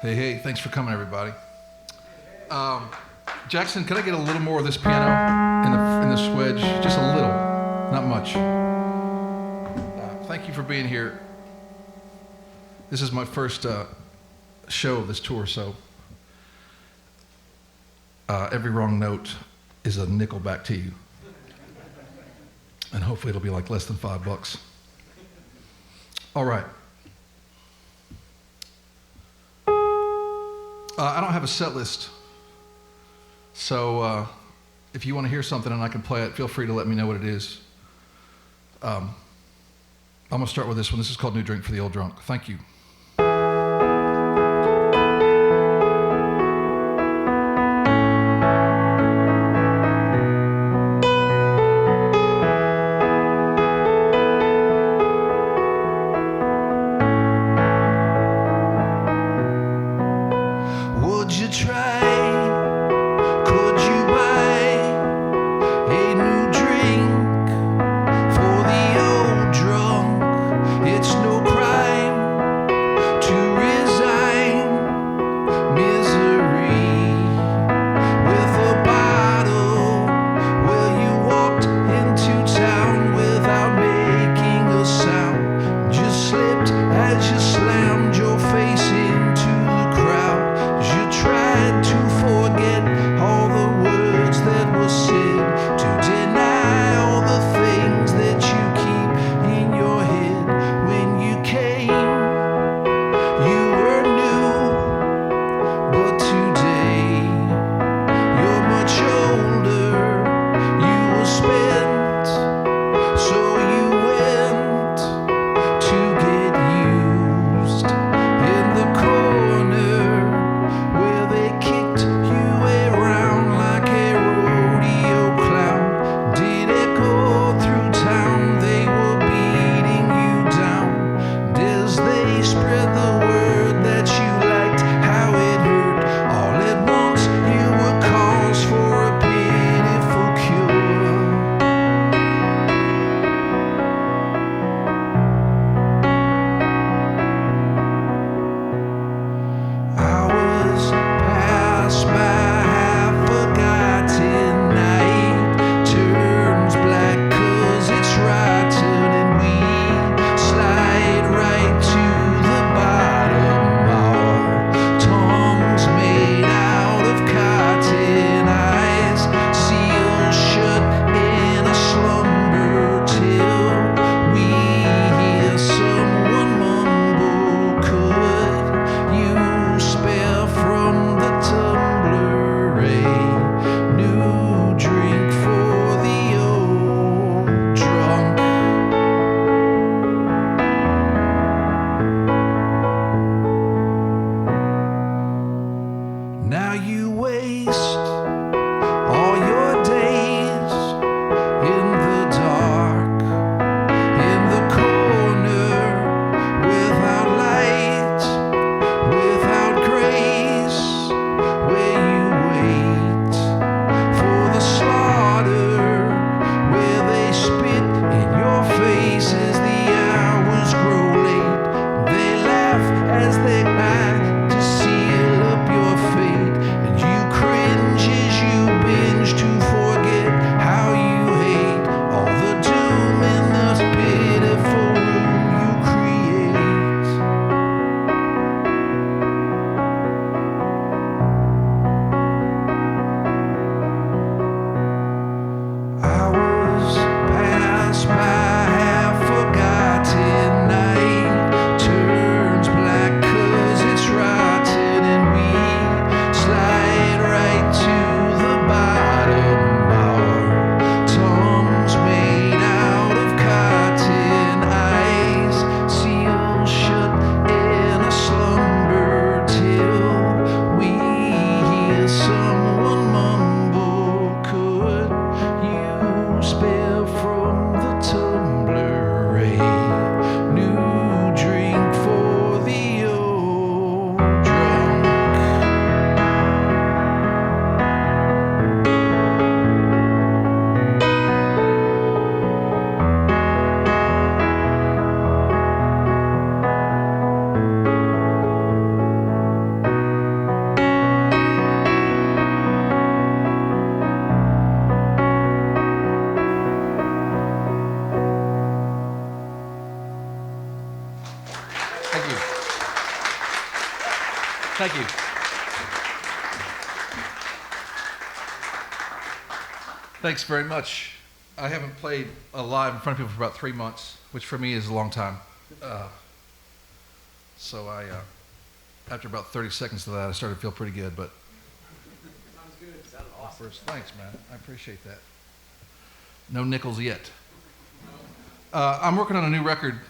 Hey, hey, thanks for coming, everybody. Jackson, can I get a little more of this piano in the swedge? Just a little, not much. Thank you for being here. This is my first show of this tour, so every wrong note is a nickel back to you. And hopefully it'll be like less than $5. All right. I don't have a set list, so if you want to hear something and I can play it, feel free to let me know what it is. I'm going to start with this one. This is called New Drink for the Old Drunk. Thank you. Thank you. Thanks very much. I haven't played live in front of people for about 3 months, which for me is a long time. So after about 30 seconds of that, I started to feel pretty good. But Sounds good. Sounds awesome. first, thanks, man. I appreciate that. No nickels yet. I'm working on a new record,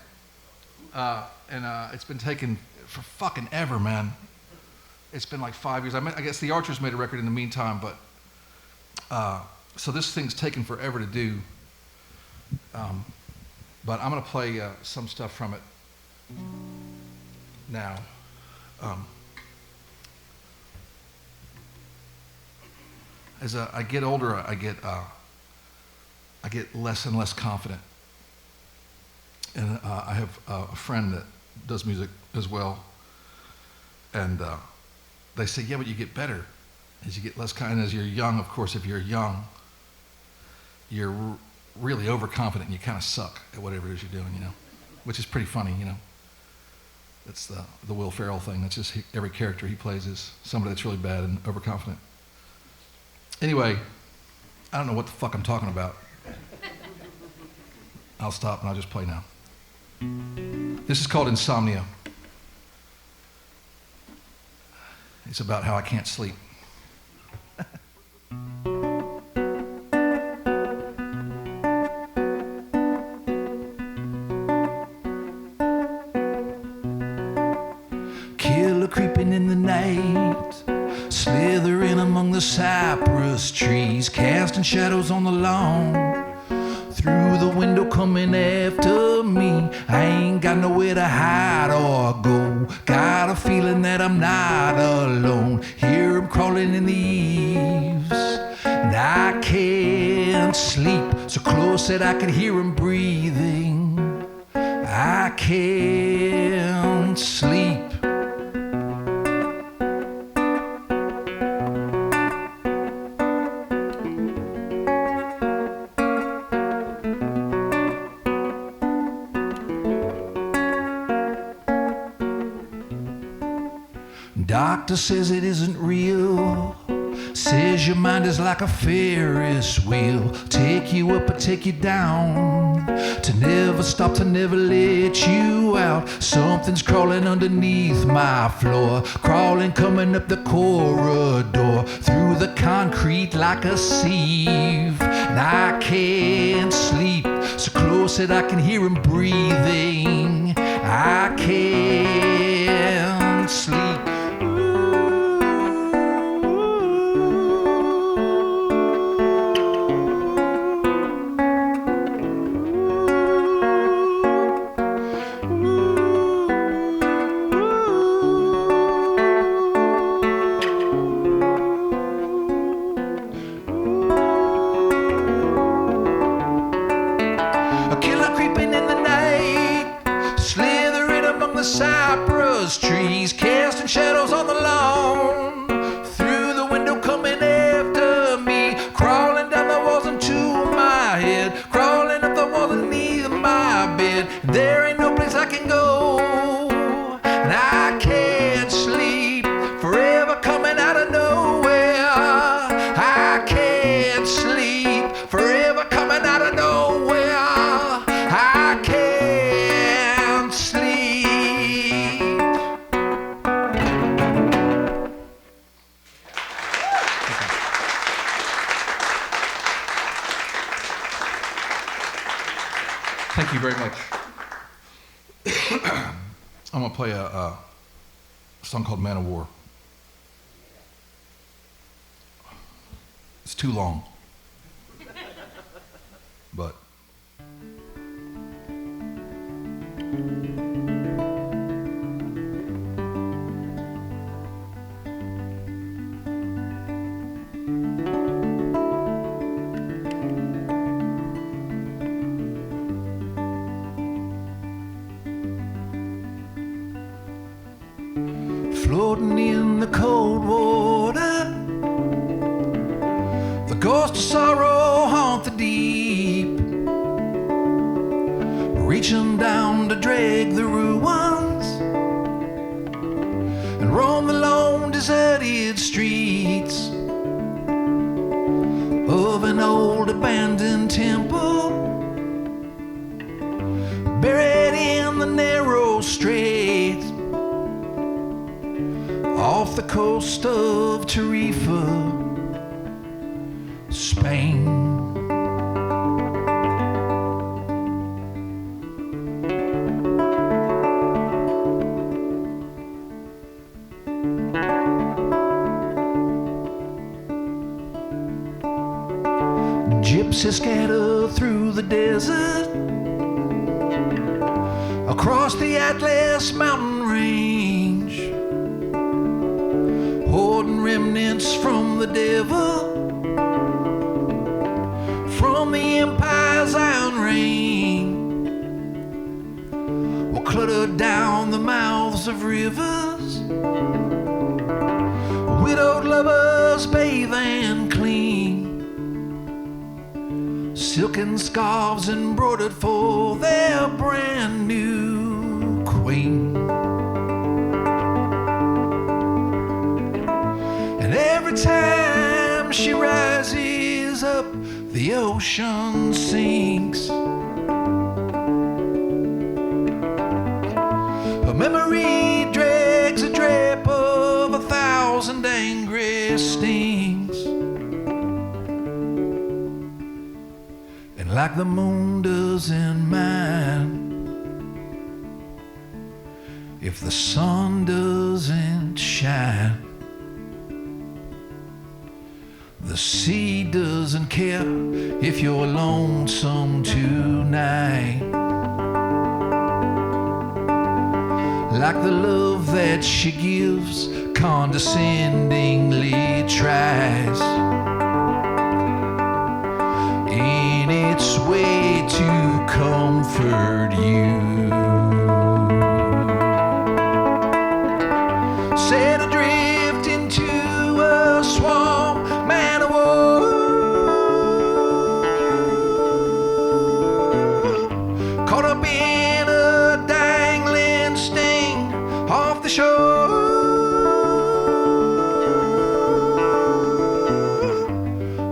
and it's been taking for fucking ever, man. It's been like 5 years. I guess the Archers made a record in the meantime, but so this thing's taken forever to do. But I'm gonna play some stuff from it now. As I get older, I get less and less confident. And I have a friend that does music as well. And they say, yeah, but you get better as you get less kind. As you're young, of course, if you're young, you're really overconfident and you kind of suck at whatever it is you're doing, you know, which is pretty funny, you know. That's the Will Ferrell thing. That's just every character he plays is somebody that's really bad and overconfident. Anyway, I don't know what the fuck I'm talking about. I'll stop and I'll just play now. This is called Insomnia. It's about how I can't sleep. Killer creeping in the night, slithering among the cypress trees, casting shadows on the lawn. Through the window coming after me, I ain't got nowhere to hide or go. Got a feeling that I'm not alone. Hear him crawling in the eaves, and I can't sleep. So close that I can hear him breathing. I can't sleep. Doctor says it isn't real. Says your mind is like a Ferris wheel. Take you up or take you down. To never stop, to never let you out. Something's crawling underneath my floor. Crawling, coming up the corridor. Through the concrete like a sieve. And I can't sleep. So close that I can hear him breathing. I can't sleep. Cypress trees, casting shadows on the lawn. Through the window coming after me, crawling down the walls into my head, crawling up the walls underneath my bed. There ain't no place I can go, and I can't sleep. Forever coming out of nowhere. I can't sleep. Forever coming out of nowhere. I can't sleep. Thank you very much. I'm going to play a song called Man of War. It's too long. But floating in the cold water, the ghost of sorrow haunt the deep, reaching down to drag the ruins and roam the lone deserted streets of an old abandoned temple, buried in the narrow straits off the coast of Tarifa, Spain. Gypsies scatter through the desert, across the Atlas mountain range, hoarding remnants from the devil, from the empire's iron reign, will clutter down the mouths of rivers, widowed lovers bathe and clean, silken scarves embroidered for their brand new queen. And every time she rises up, the ocean sinks. Her memory drags a drape of 1,000 angry stings. Like the moon does in mine, if the sun doesn't shine, the sea doesn't care if you're lonesome tonight. Like the love that she gives condescendingly tries in its way to comfort you. Set adrift into a swamp, man of war, caught up in a dangling sting off the shore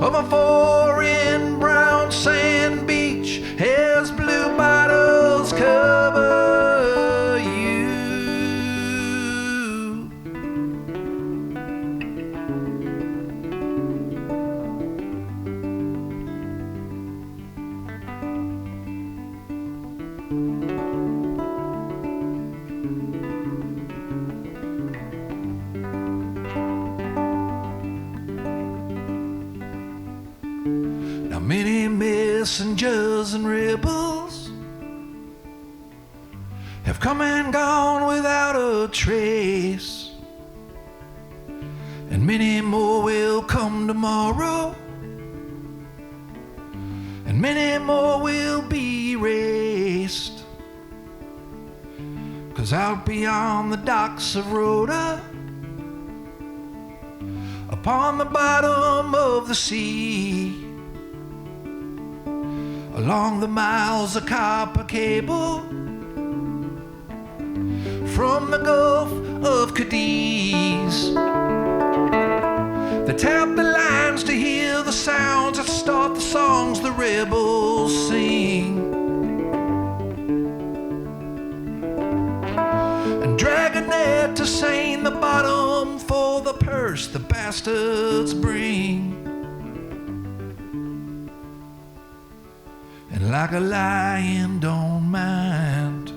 of a foreign brown sand beach as blue bottles cover you. Now many messengers and rebels have come and gone without a trace, and many more will come tomorrow, and many more will be erased. 'Cause out beyond the docks of Rhoda, upon the bottom of the sea, along the miles of copper cable, from the Gulf of Cadiz, they tap the lines to hear the sounds that start the songs the rebels sing, and drag a net to seine the bottom for the purse the bastards bring. And like a lion don't mind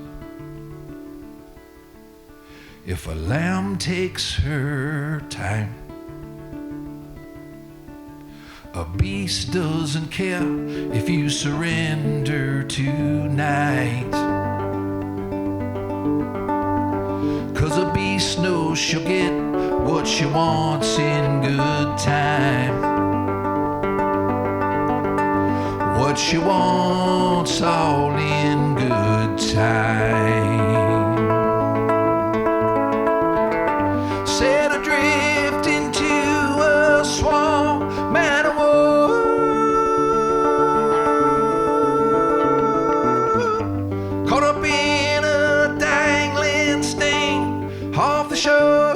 if a lamb takes her time, a beast doesn't care if you surrender tonight. 'Cause a beast knows she'll get what she wants in good time, what she wants all in good time. Set adrift into a swamp, man of war, caught up in a dangling sting off the shore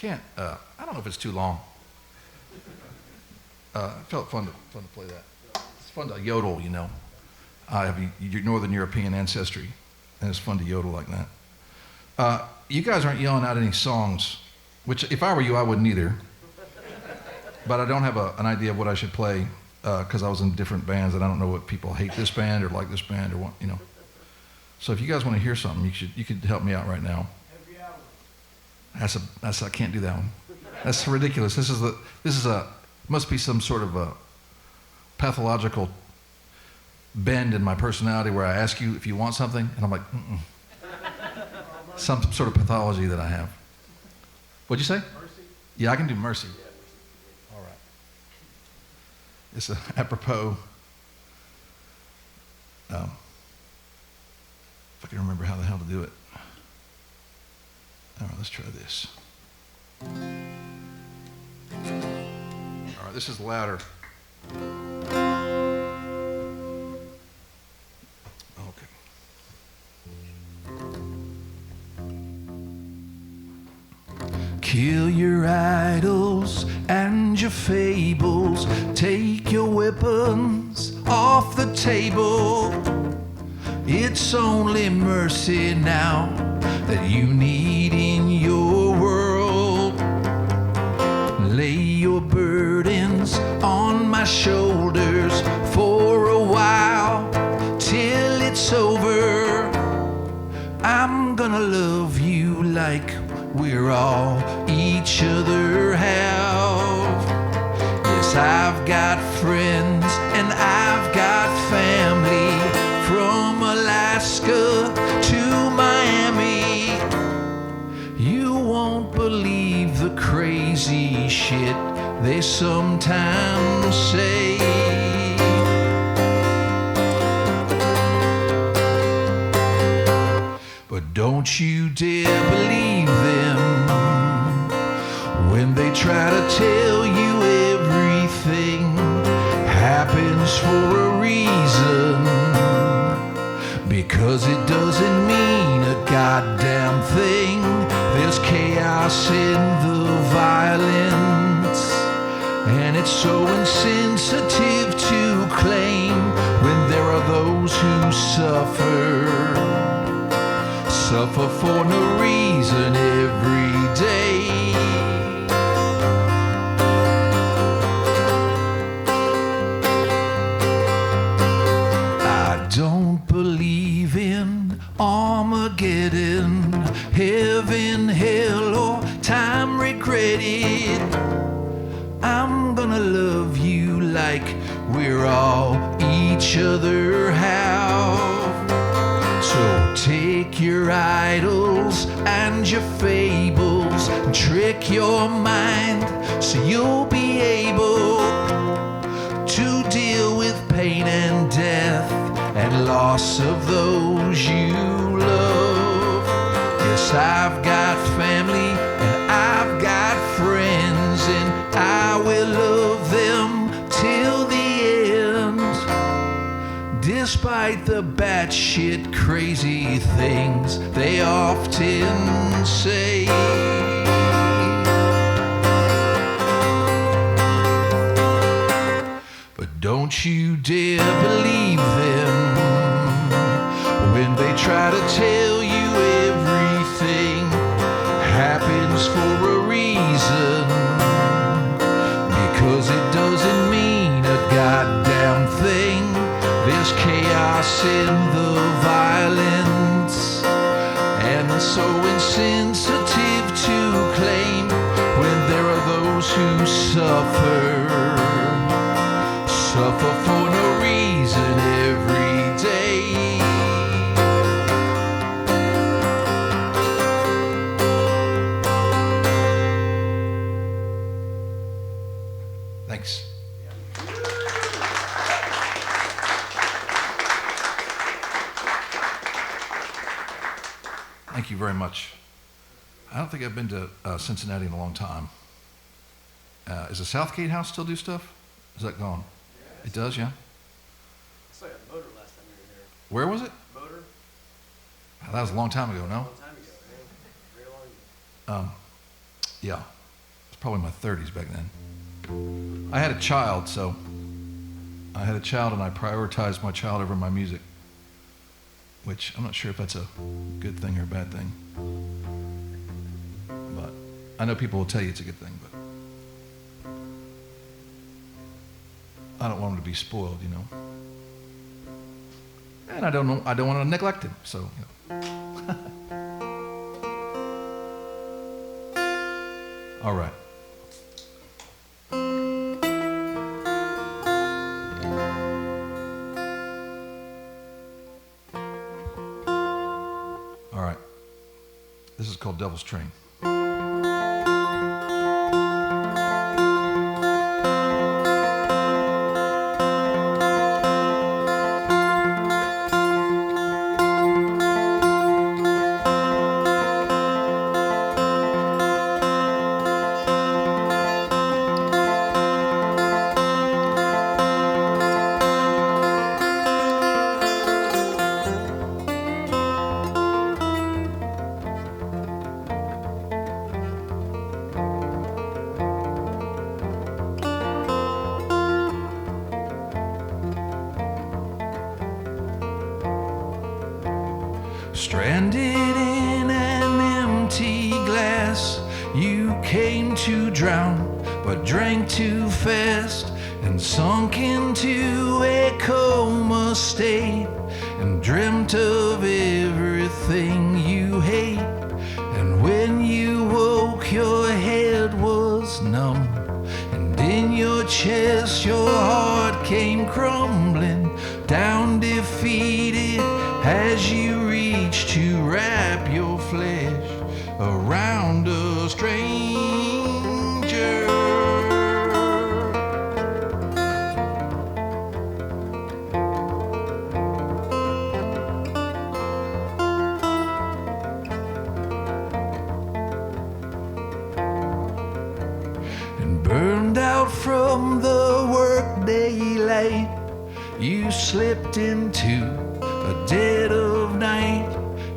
can't. I don't know if it's too long. It felt fun to play that. It's fun to yodel, you know. I have your Northern European ancestry, and it's fun to yodel like that. You guys aren't yelling out any songs, which if I were you, I wouldn't either. But I don't have an idea of what I should play because I was in different bands, and I don't know what people hate this band or like this band or what, you know. So if you guys want to hear something, you could help me out right now. That's I can't do that one. That's ridiculous. This is must be some sort of a pathological bend in my personality where I ask you if you want something, and I'm like, mm-mm. Some sort of pathology that I have. What'd you say? Mercy? Yeah, I can do Mercy. All right. It's apropos. If I can remember how the hell to do it. All right, let's try this. All right, this is louder. Okay. Kill your idols and your fables. Take your weapons off the table. It's only mercy now that you need in your world. Lay your burdens on my shoulders for a while till it's over. I'm gonna love you like we're all each other have. Yes, I've got friends and I've got family from Alaska to Miami. You won't believe the crazy shit they sometimes say. But don't you dare believe them when they try to tell you everything happens for a reason. Because it doesn't mean a goddamn thing. There's chaos in the violence, and it's so insensitive to claim when there are those who suffer for no reason every day. I don't believe in Armageddon, heaven, hell, or time regretted. I'm gonna love you like we're all each other have. So take your idols and your fables and trick your mind so you'll be able to deal with pain and death and loss of those you love. Yes, I've got family and I've got friends, and I will love them till the end, despite the batshit crazy things they often say. But don't you dare believe them when they try to tell you everything happens for a reason. Because it doesn't mean a goddamn thing. There's chaos in the violence, and so insensitive to claim when there are those who suffer for no reason every day. Thanks. Thank you very much. I don't think I've been to Cincinnati in a long time. Is the Southgate House still do stuff? Is that gone? It does, yeah? I saw you at Motor last time you were here. Where was it? Motor? That was a long time ago, no? A long time ago, man. Very long ago. Yeah. It's probably my 30s back then. I had a child, so I had a child and I prioritized my child over my music, which I'm not sure if that's a good thing or a bad thing. But I know people will tell you it's a good thing, but I don't want him to be spoiled, you know. And I don't want to neglect him, so, you know. All right. All right. This is called Devil's Train. Stranded in an empty glass, you came to drown, but drank too fast and sunk into a coma state and dreamt of everything you hate. And when you woke, your head was numb, and in your chest your heart came crumbling down defeated as you reach to wrap your flesh around a stranger. And burned out from the workday light, you slipped into a dead of night,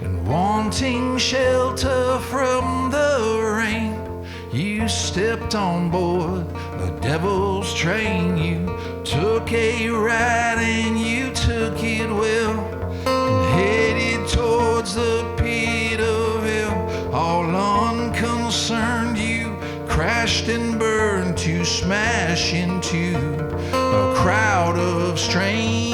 and wanting shelter from the rain, you stepped on board the devil's train. You took a ride and you took it well, and headed towards the pit of hell. All unconcerned, you crashed and burned to smash into a crowd of strangers.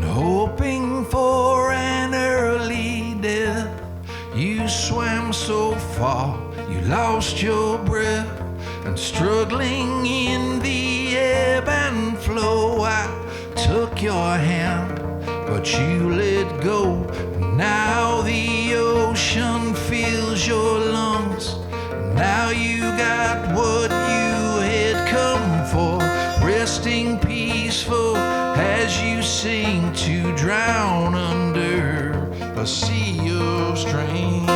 Hoping for an early death, you swam so far you lost your breath, and struggling in the ebb and flow, I took your hand, but you let go. Now the ocean fills your lungs, now you got what you had come for, resting peaceful as you sing to drown under a sea of strangers.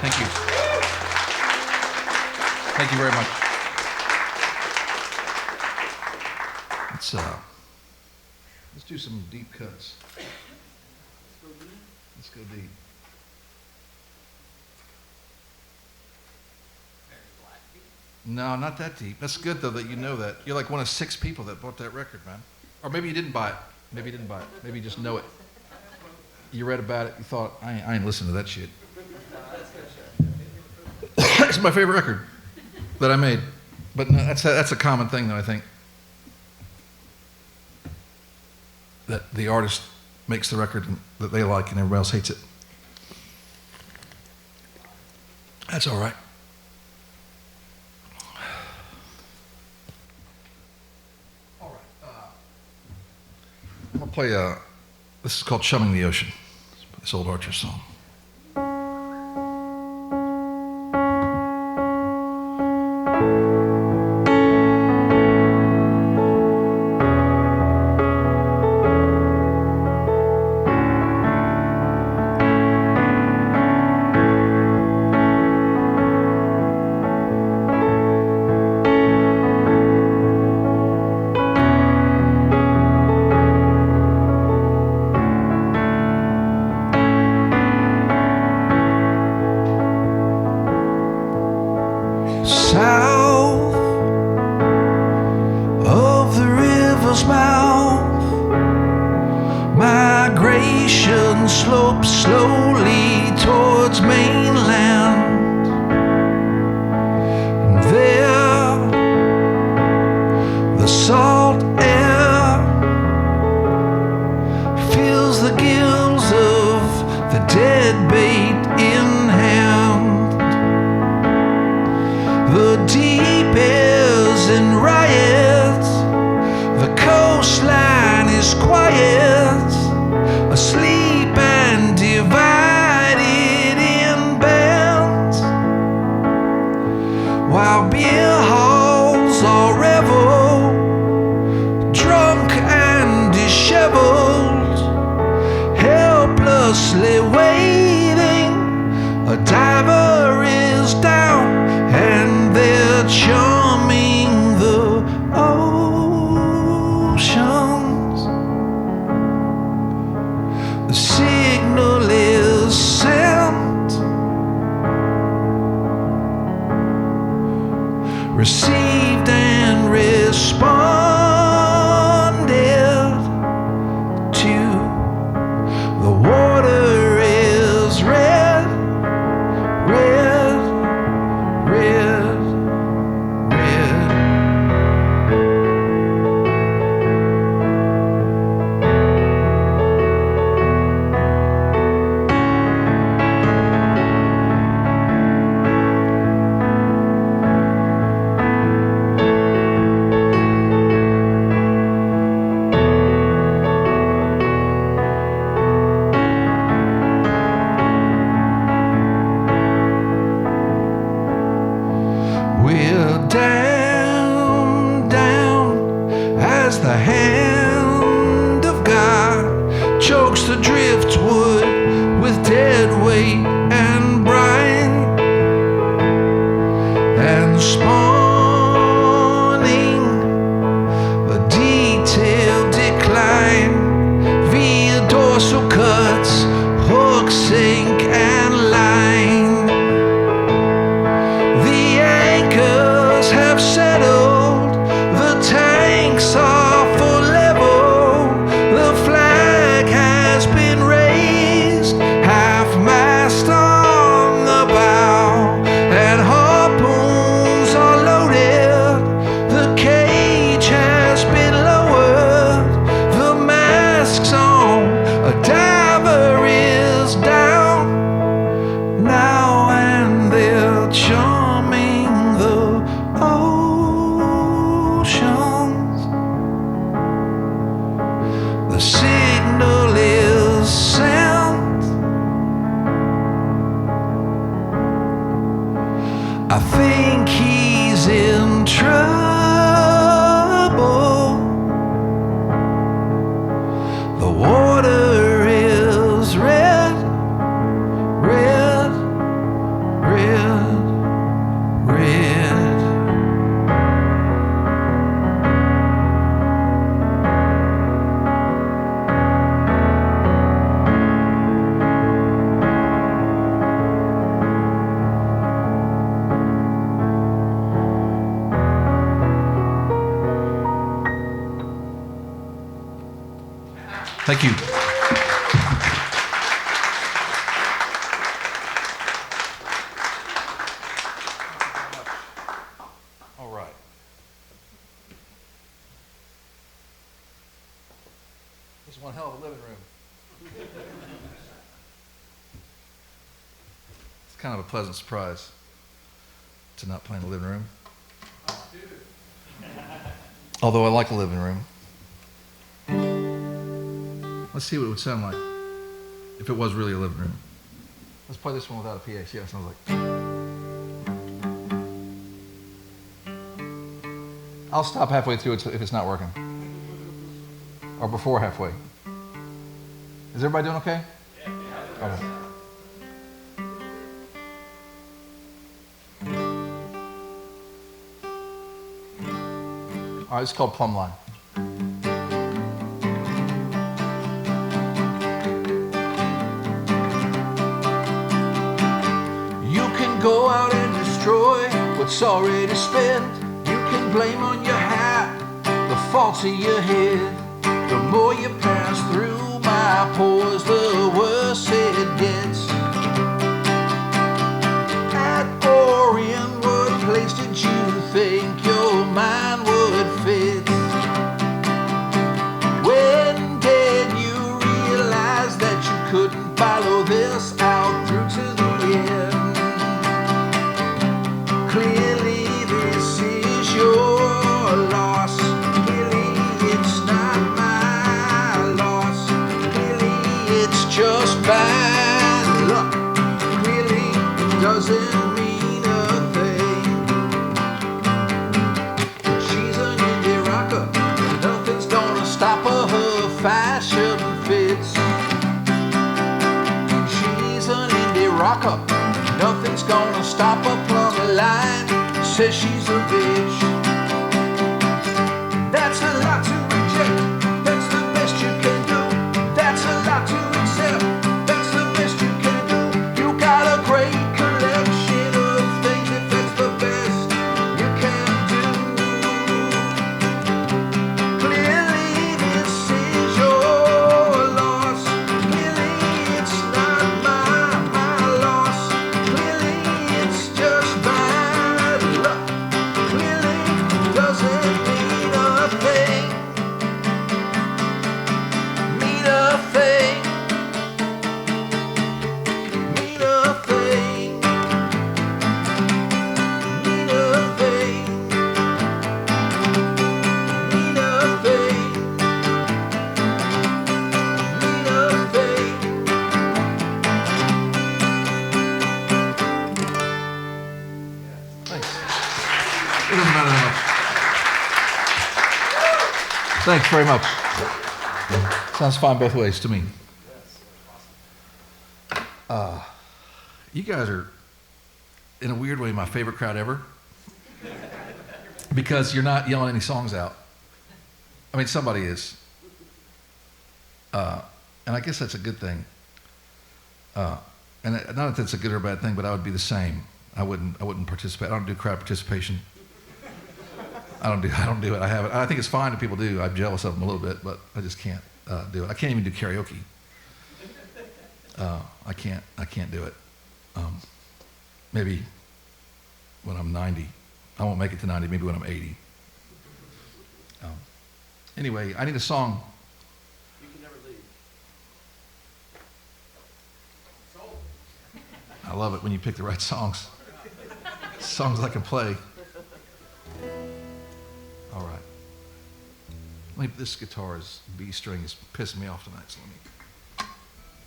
Thank you. Thank you very much. Let's do some deep cuts. Let's go deep. No, not that deep. That's good though that you know that. You're like one of 6 people that bought that record, man. Or maybe you didn't buy it. Maybe you didn't buy it. Maybe you just know it. You read about it. You thought, I ain't listening to that shit. It's my favorite record that I made. But no, that's a common thing though, I think. That the artist makes the record that they like and everybody else hates it. That's all right. All right. I'm going to play, this is called Chumming the Ocean. This old Archer song. South of the river's mouth, migration slopes slowly towards mainland. And there, the salt air fills the gills of the dead bait in hand. The deep is in riot, the coastline is quiet, asleep and divided in bands, while beer halls are revel, drunk and disheveled, helplessly waiting. A diver is down and they're chumming the oceans. The signal is sent, received and responded to. The water is red, red, red, red. We're down, down as the hand of God chokes the driftwood with dead weight and brine, and spawning a detailed decline via dorsal cuts, hook, sink, and line. The anchors have settled, the tanks are for level, the flag has been raised, half-mast Thank you. All right. This is one hell of a living room. It's kind of a pleasant surprise to not play in the living room. Although I like the living room. Let's see what it would sound like if it was really a living room. Let's play this one without a PA. See how it sounds like. I'll stop halfway through it if it's not working. Or before halfway. Is everybody doing okay? Yeah. Okay. All right, it's called Plumb Line. You can go out and destroy what's already spent. You can blame on your hat the faults of your head. The more you pass through my pores, the worse it gets. At or in what place did you think your mind would fit? When did you realize that you couldn't follow this out through to the end? Clearly this is your loss. Clearly it's not my loss. Clearly it's just bad luck. Clearly it doesn't mean a thing. She's an indie rocker. Nothing's gonna stop her fashion fits. She's an indie rocker. Nothing's gonna stop her plumb line. Says she's a bitch. That's a lot to reject. That's the best you can do. That's a lot to accept. That's the best you can do. You got a great collection of things if that's the best you can do. Clearly this is your loss. Clearly it's not my loss. Clearly it's just bad luck. Clearly it doesn't mean a thing. Mean a thing. Mean a thing. Mean a thing. Mean a thing. Mean a thing. Thanks. It doesn't matter that much. Thanks very much. Sounds fine both ways to me. You guys are, in a weird way, my favorite crowd ever. Because you're not yelling any songs out. I mean, somebody is. And I guess that's a good thing. And not that that's a good or bad thing, but I would be the same. I wouldn't participate. I don't do crowd participation. I don't do it. I haven't. I think it's fine if people do. I'm jealous of them a little bit, but I just can't do it. I can't even do karaoke. I can't do it. Maybe when I'm 90. I won't make it to 90. Maybe when I'm 80. Anyway, I need a song. You can never leave. I love it when you pick the right songs. Songs I can play. All right. This guitar's B string is pissing me off tonight, so let me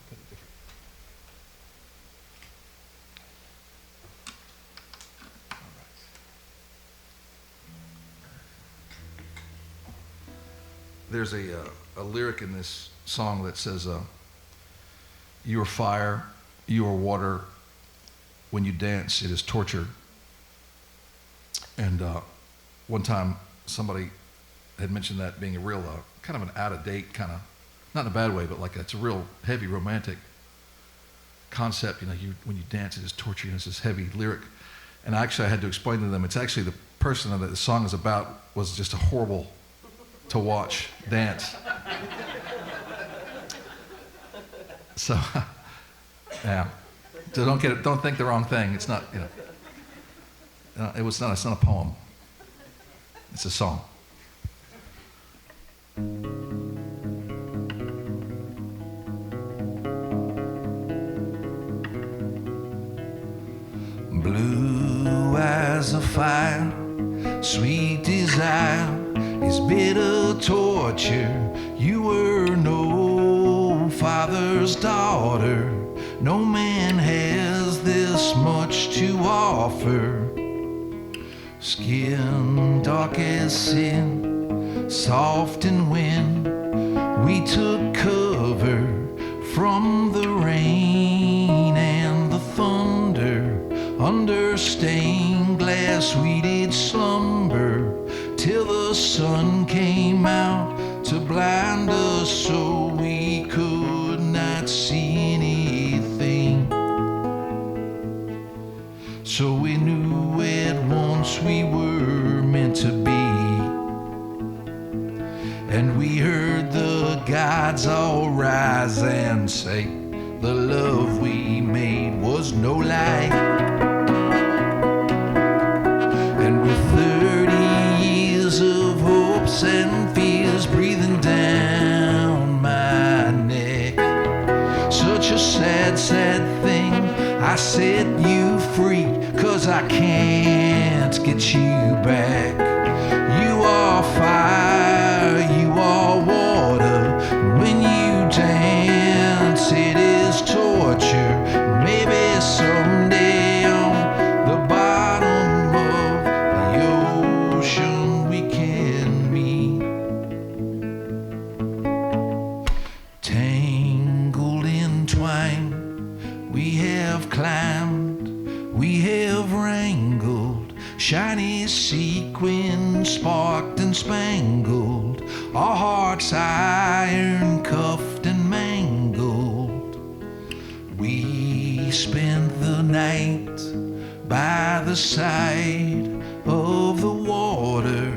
put it different. All right. There's a lyric in this song that says, you are fire, you are water, when you dance it is torture. And one time somebody had mentioned that being a real, kind of an out-of-date kind of, not in a bad way, but like it's a real heavy romantic concept. You know, when you dance, it is torture. It's this heavy lyric. And actually, I had to explain to them, it's actually the person that the song is about was just a horrible to watch dance. So, yeah. So don't think the wrong thing. It's not, it's not a poem. It's a song. Blue as a fire, sweet desire is bitter torture. You were no father's daughter. No man has this much to offer. Skin dark as sin, soft in wind. We took cover from the rain and the thunder. Under stained glass we did slumber till the sun came out to blind us so we could not see anything. So we knew at once we were meant to be. And we heard the gods all rise and say the love we made was no lie. And with 30 years of hopes and fears breathing down my neck, such a sad, sad thing, I set you free, 'cause I can't get you back. You are fire, you are water, when you dance it is torture. Maybe someday on the bottom of the ocean we can meet. Tangled in twine we have climbed, we have wrangled, shiny sequins sparked and spangled, our hearts iron cuffed and mangled. We spent the night by the side of the water,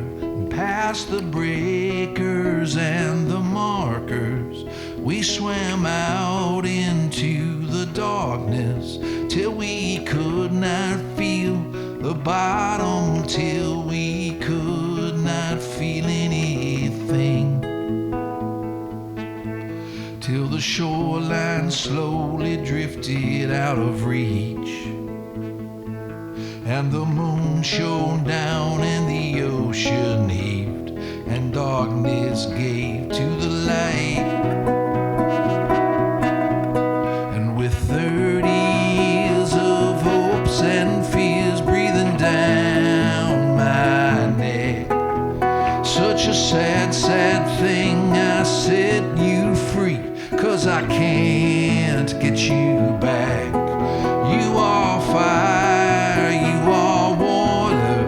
past the breakers and the markers. We swam out into the darkness till we could not feel the bottom, till we could not feel anything, till the shoreline slowly drifted out of reach, and the moon shone down and the ocean heaved, and darkness gave to the light. And with 30 years of hopes and fears breathing down my neck, such a sad, sad thing, I set you free, 'cause I can't get you back. You are fire, you are water,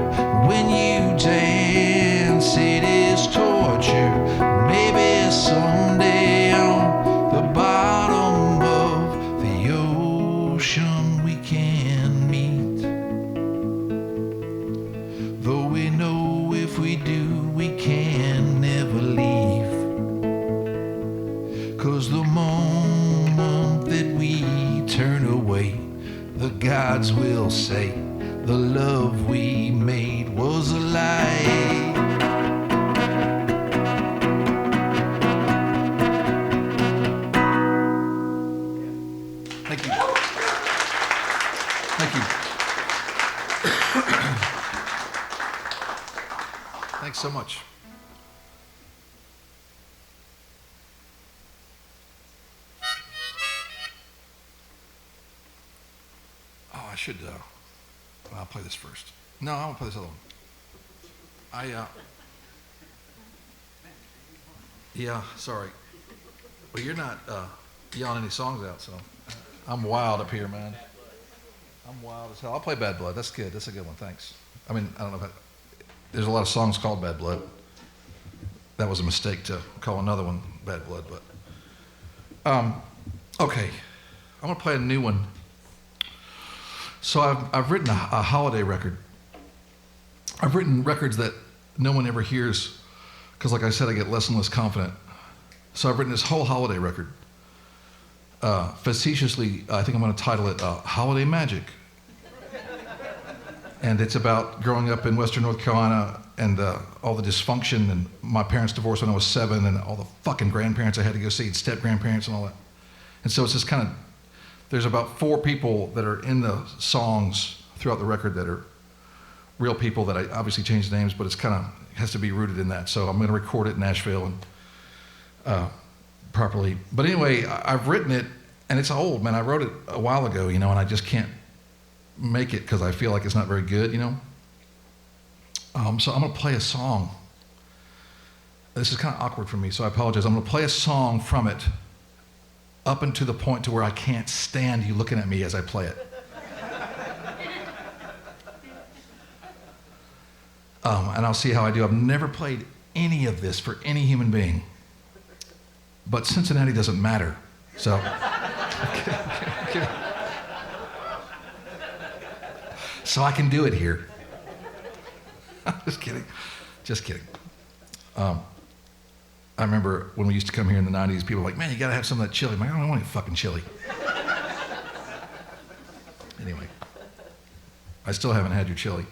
when you dance it is torture. Maybe someday on the bottom of the ocean we can meet. Though we know if we do we can never leave, 'cause the moment that we turn away, the gods will say the love we made was a lie. Thank you. Thank you. Thanks so much. Oh, I should, I'll play this first. No, I won't play this other one. Yeah, sorry. Well, you're not yelling any songs out, so I'm wild up here, man. I'm wild as hell. I'll play Bad Blood. That's good. That's a good one. Thanks. I mean, I don't know if there's a lot of songs called Bad Blood. That was a mistake to call another one Bad Blood, but okay. I'm gonna play a new one. So I've written a holiday record. I've written records that no one ever hears because, like I said, I get less and less confident. So I've written this whole holiday record. facetiously, I think I'm going to title it Holiday Magic. And it's about growing up in Western North Carolina and all the dysfunction, and my parents divorced when I was 7, and all the fucking grandparents I had to go see, and step-grandparents and all that. And so it's just kind of, there's about 4 people that are in the songs throughout the record that are real people that I obviously changed names, but it's kind of, has to be rooted in that. So I'm going to record it in Nashville and properly. But anyway, I've written it, and it's old, man. I wrote it a while ago, and I just can't make it because I feel like it's not very good, So I'm going to play a song. This is kind of awkward for me, so I apologize. I'm going to play a song from it up until the point to where I can't stand you looking at me as I play it. And I'll see how I do. I've never played any of this for any human being. But Cincinnati doesn't matter, so. Okay. So I can do it here. Just kidding. I remember when we used to come here in the 90s, people were like, man, you gotta have some of that chili. I'm like, I don't want any fucking chili. Anyway, I still haven't had your chili.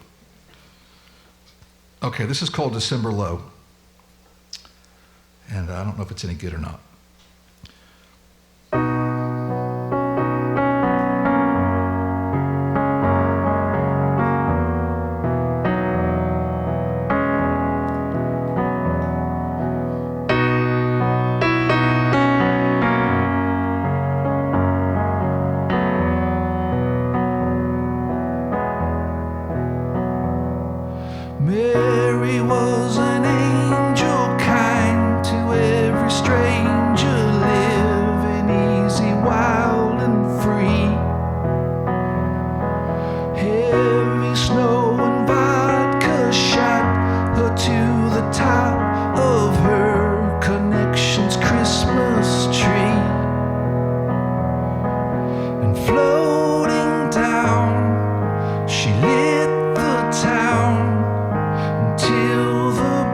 Okay, this is called December Low. And I don't know if it's any good or not. Mary was an angel, kind to every stranger, living easy, wild and free. Heavy snow and vodka shot her to the top of her connection's Christmas tree. And floating down, she lit the town till the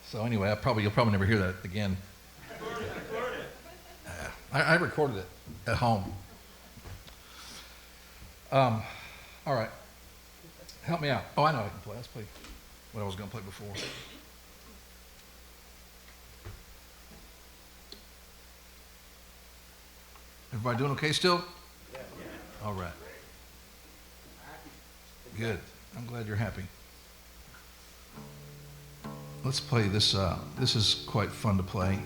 So anyway, you'll probably never hear that again. I recorded it at home. All right. Help me out. Oh, I know I can play. Let's play what I was going to play before. Everybody doing okay still? Yeah. All right. Good. I'm glad you're happy. Let's play this. This is quite fun to play.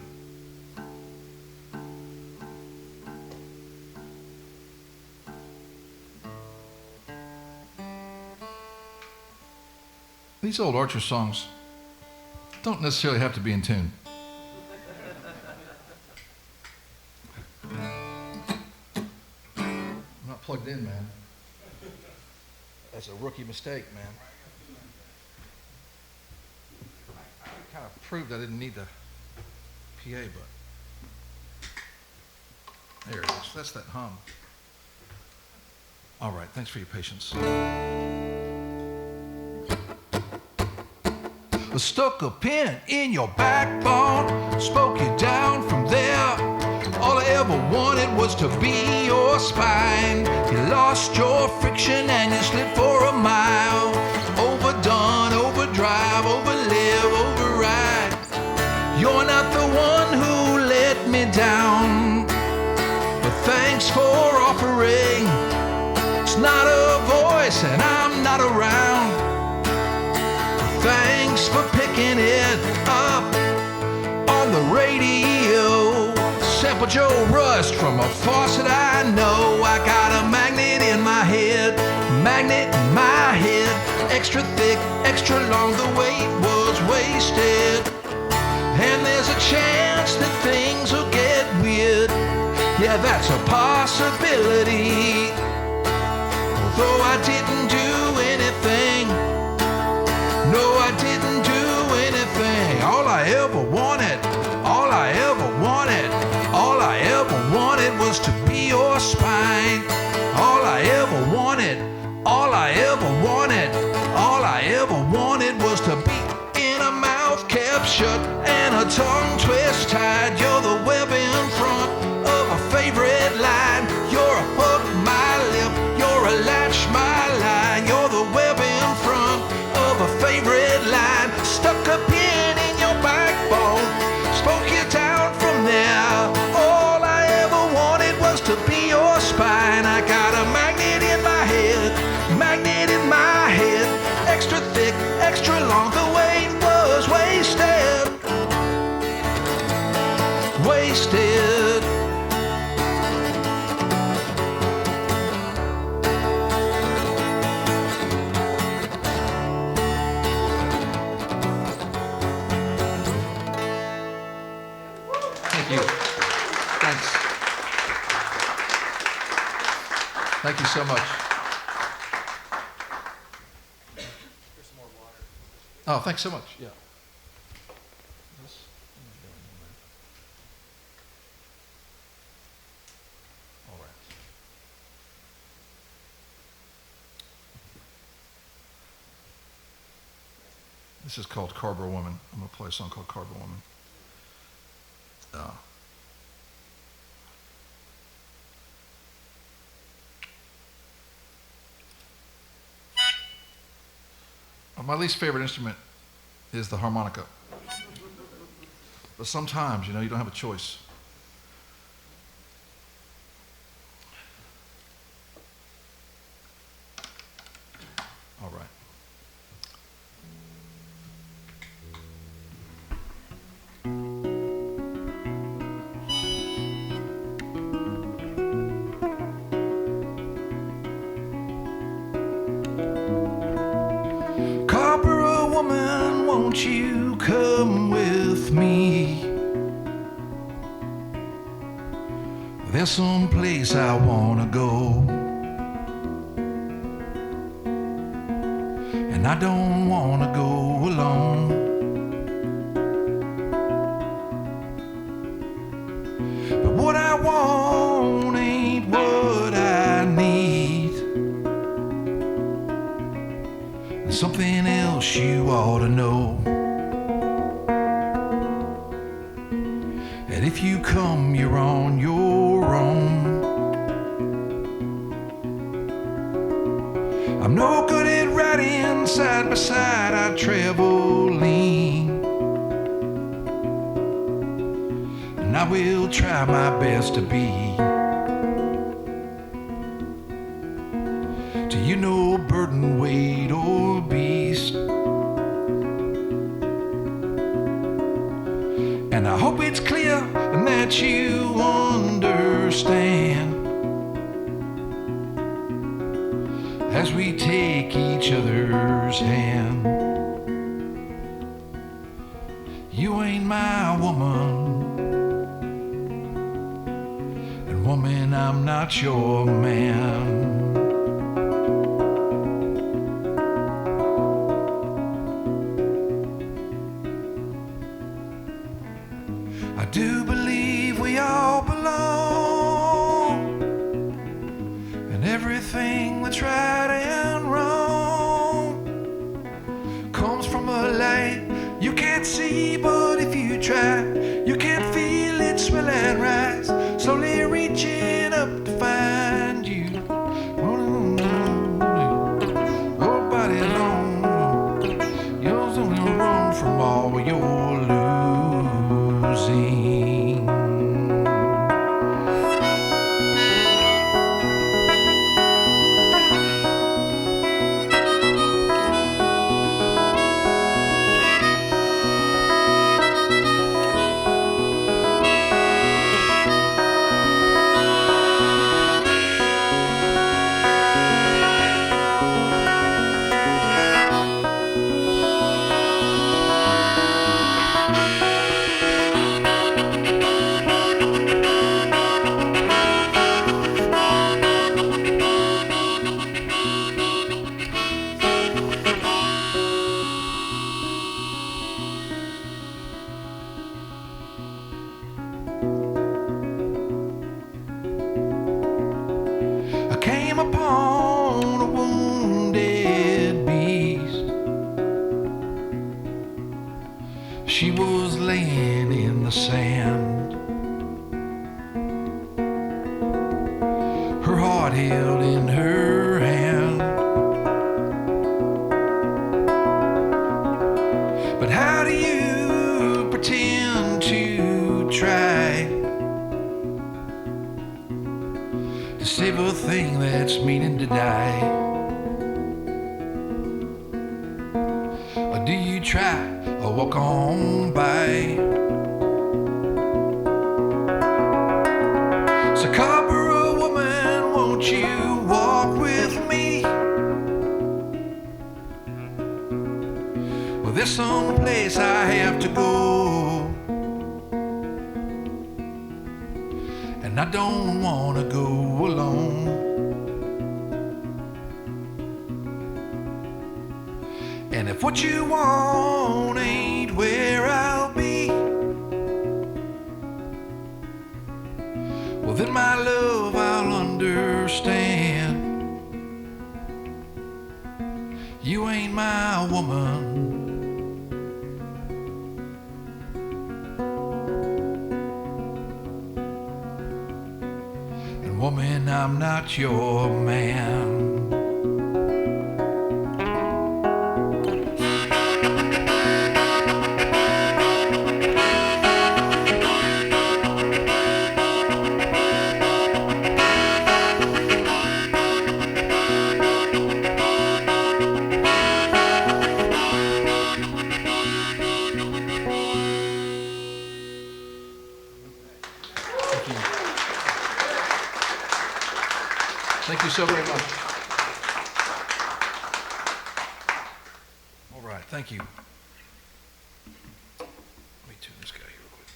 These old Archer songs don't necessarily have to be in tune. I'm not plugged in, man. That's a rookie mistake, man. I kind of proved I didn't need the PA, but there it is. That's that hum. All right, thanks for your patience. I stuck a pin in your backbone, spoke you down from there. All I ever wanted was to be your spine. You lost your friction and you slid for a mile. Overdone, overdrive, overlive, override. You're not the one who let me down, but thanks for offering. It's not a voice and I'm not around. Thanks for picking it up on the radio. Sample Joe Rust from a faucet I know. I got a magnet in my head, magnet in my head. Extra thick, extra long, the weight was wasted. And there's a chance that things will get weird. Yeah, that's a possibility. Although I didn't do anything. No, I didn't do anything. All I ever wanted, all I ever wanted, all I ever wanted was to be your spine. All I ever wanted, all I ever wanted, all I ever wanted was to be in a mouth kept shut and a tongue twist tied. You're the web in front of a favorite line. You're a hook, my lip, you're a latch, my line. You're the web in front of a favorite line. Stuck a pin in your backbone, spoke you down from there. All I ever wanted was to be your spine. I got a magnet in my head, magnet in my head. Extra thick, extra long, the weight was wasted. Wasted. Thank you. Thanks. Thank you so much. Here's some more water. Oh, thanks so much. Yeah. All right. This is called Carver Woman. I'm going to play a song called Carver Woman. My least favorite instrument is the harmonica. But sometimes, you don't have a choice. All right. Won't you come with me? There's some place I wanna go, and I don't wanna go alone. But what I want ain't what I need. There's something else you ought to know. if you come, you're on your own. I'm no good at riding side by side, I travel-lean. And I will try my best to be to you no burden, weight, or beast. And I hope it's clear and that you understand as we take each other's hand. You ain't my woman, and woman, I'm not your man. I do believe we all belong, and everything that's right and wrong comes from a light you can't see, but if you try, you can feel it swell and rise, slowly reaching up to find you. Oh, body alone, you're only wrong from all your losing. Upon a wounded beast, she was laying in the sand, her heart held in her hand. But how do you pretend to try to save a thing that's meaning to die? Or do you try or walk on by? So Cobra woman, won't you walk with me? Well, there's some place I have to go, and I don't wanna go alone. And if what you want ain't where I'll be, well then my love, I'll understand. You ain't my woman, woman, I'm not your man. Thank you so very much. All right, thank you. Let me tune this guy here real quick.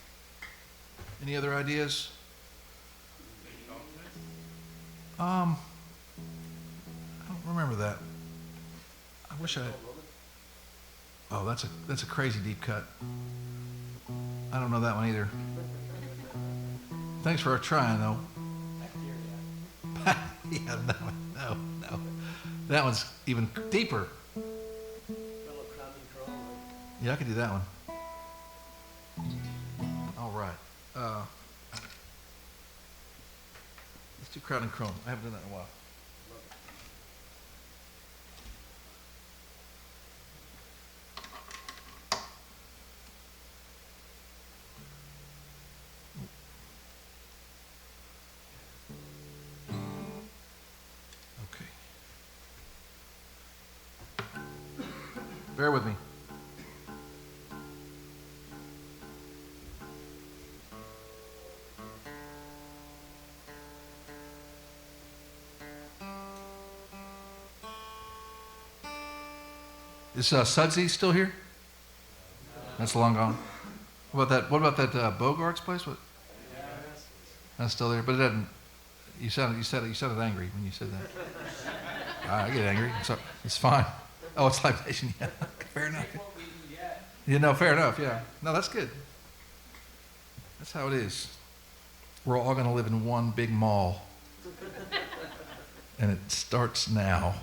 Any other ideas? I don't remember that. I wish I. Oh, that's a crazy deep cut. I don't know that one either. Thanks for trying though. Yeah, no. That one's even deeper. Yeah, I could do that one. All right. Let's do Crown and Chrome. I haven't done that in a while. Okay. Bear with me. Is Sudsy still here? That's long gone. What about that Bogart's place? What? That's still there, but it doesn't. You sounded angry when you said that. I get angry. It's fine. Oh, it's Live Nation. Yeah, fair enough. Fair enough. Yeah. No, that's good. That's how it is. We're all going to live in one big mall, and it starts now.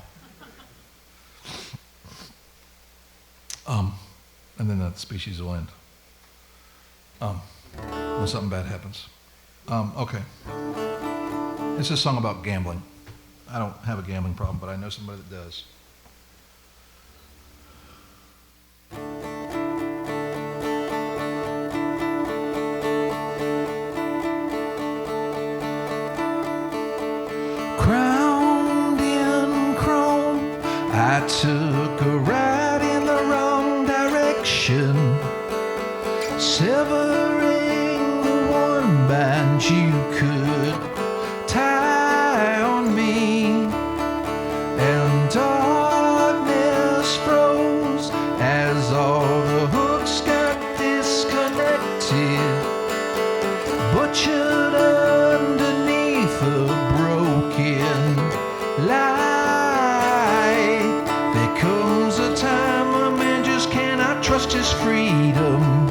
And then that species will end. When something bad happens. Okay. It's a song about gambling. I don't have a gambling problem, but I know somebody that does. Crowned in chrome, I took a ride in the wrong direction, severing the one band you could tie on me, and darkness froze as all the hooks got disconnected, butchered underneath a broken light. There comes a time a man just cannot trust his freedom,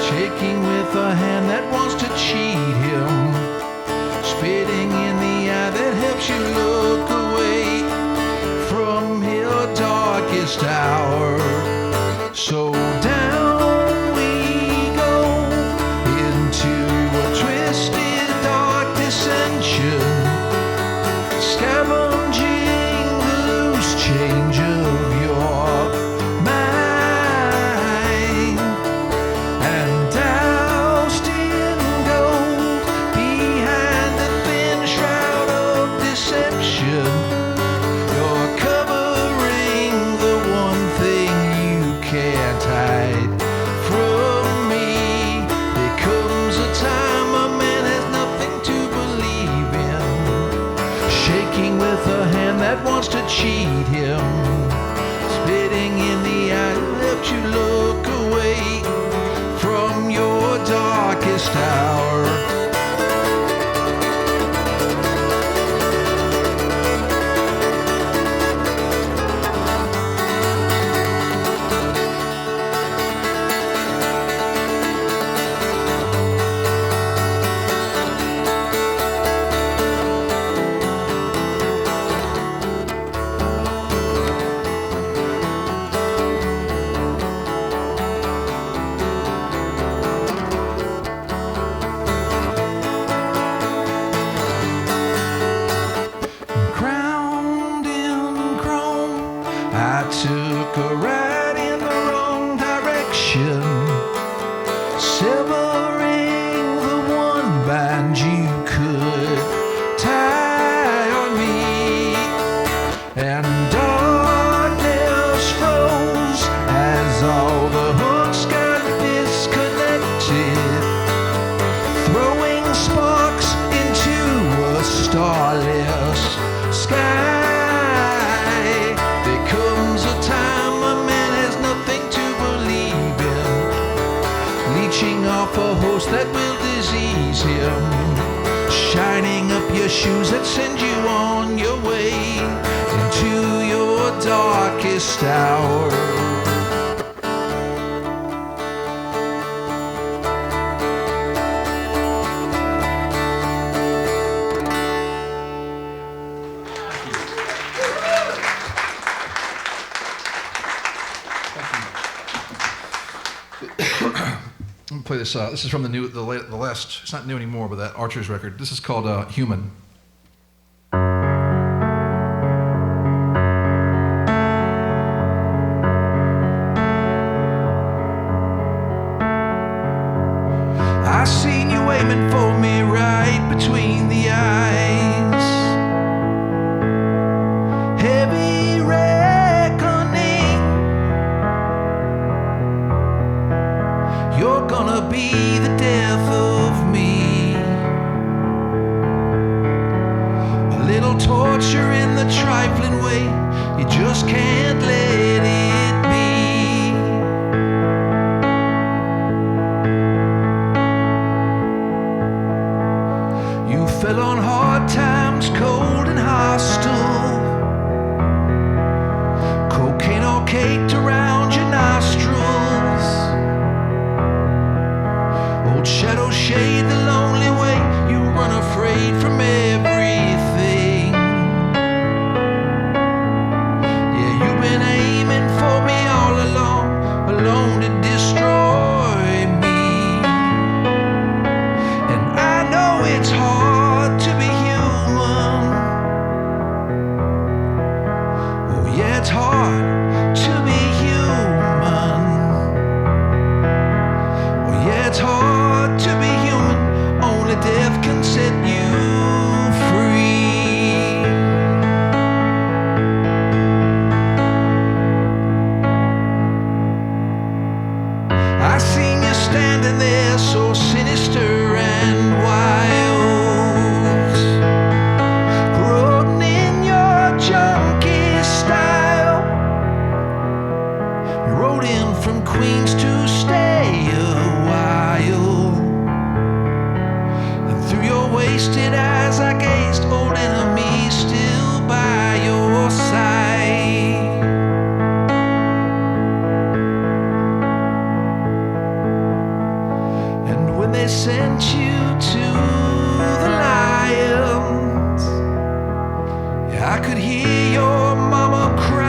shaking with a hand that wants to cheat him, spitting in the eye that helps you look away from your darkest hour. So down we go into a twisted dark dissension, scavenging the loose change of your mind, and doused in gold behind the thin shroud of deception, you're covering the one thing you can't hide from me. There comes a time a man has nothing to believe in, shaking with a hand that wants to cheat him, spitting in the eye that helps you look away from your darkest hour. Crowned in chrome, I took a ride in the wrong direction, severing the one band you could tie on me, and darkness froze as all the hooks got disconnected, throwing sparks into a starless sky. There comes a time a man has nothing to believe in, leeching off a host that will disease him, shining up your shoes that send you on your way into your darkest hour. me play this. This is from the last. It's not new anymore, but that Archer's record. This is called "Human." I seen you aiming for me right between the eyes. Heavy reckoning. You're gonna be the death of me. A little torture in the trifling way. You just can't let it be. Fell on hard times, cold and hostile. Cocaine all caked around your nostrils. Old shadows shade the lonely way. You run afraid from everything. Yeah, you've been aiming for me all along, alone to destroy me. And I know it's hard to be human. Oh yeah, it's hard to be human. Oh yeah, it's hard to be human. Only death can set you free. I seen you standing there so sinister and wild, broadening your junkie style. You rode in from Queens to stay a while, and through your wasted eyes I gazed, old enemy still by your side. And when they sent you to the lions, yeah, I could hear your mama crying.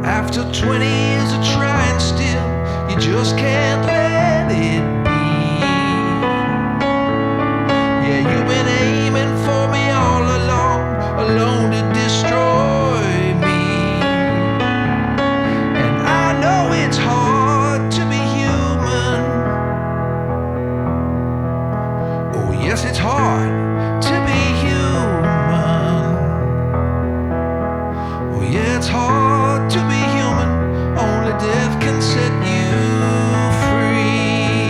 After 20 years of trying still, you just can't let it be. Yeah, you've been aiming for me all along, alone to destroy me. And I know it's hard to be human. Oh yes, it's hard to be human. Oh yeah, it's hard to be human. Only death can set you free.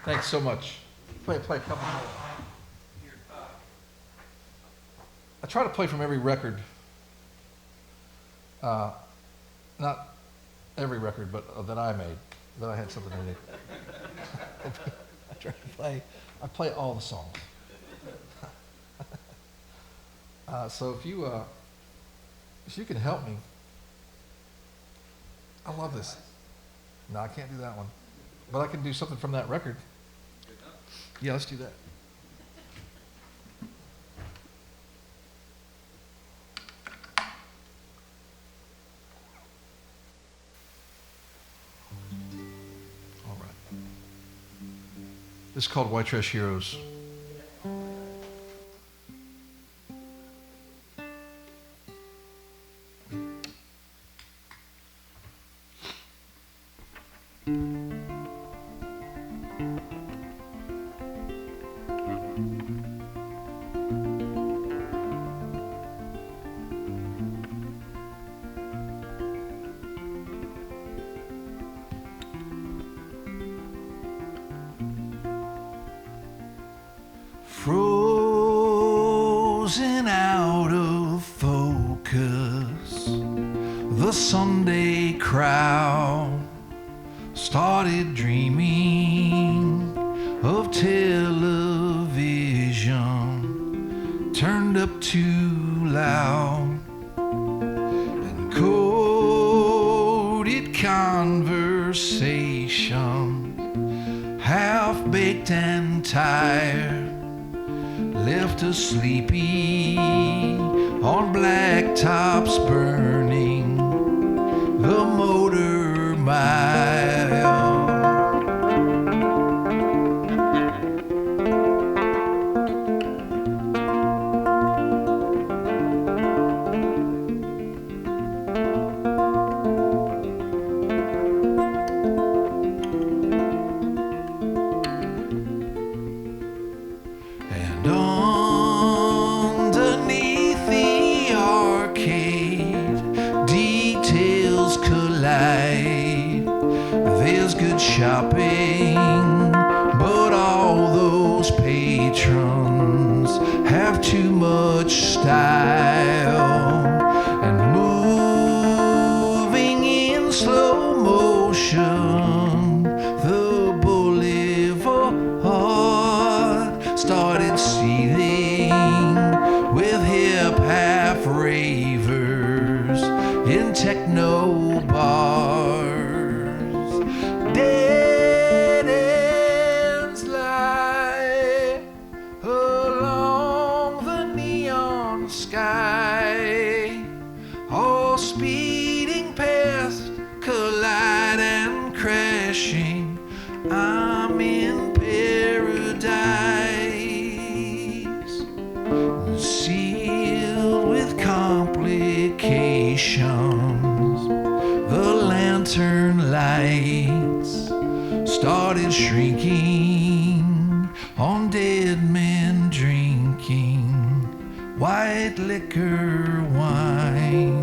Thanks so much. Play a couple more. I try to play from every record. Not every record, but that I made, that I had something in it. I try to play. I play all the songs. So if you can help me, I love this. No, I can't do that one, but I can do something from that record. Yeah, let's do that. All right. This is called White Trash Heroes. Frozen out of focus, the Sunday crowd started dreaming of television turned up too loud, and coded conversation station, half-baked and tired, left us sleepy on blacktops burning the motor mile. And underneath the arcade, details collide. There's good shopping, but all those patrons have too much style. And moving in slow motion, the boulevard started seething with hip half ravers in techno bars. Dead ends lie along the neon sky, all speeding past, collide and crashing. I'm in paradise, sealed with complications. The lantern lights started shrinking on dead men drinking white liquor wine,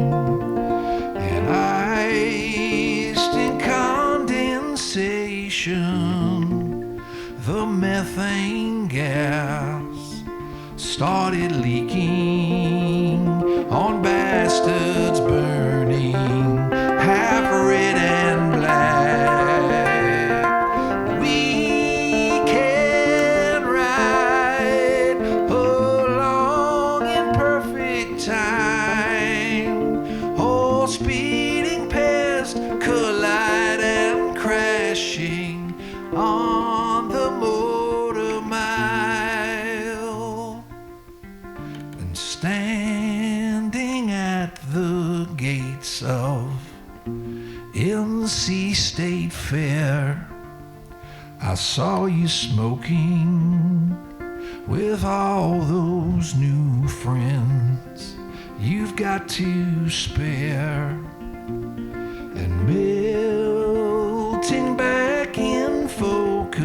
and iced in condensation, the methane gas started leaking on bastards burning half red and black. We can ride along in perfect time, all speeding past, collide and crashing on the motor mile. And standing at the gates of NC State Fair, I saw you smoking with all those new friends you've got to spare, and melting back in focus,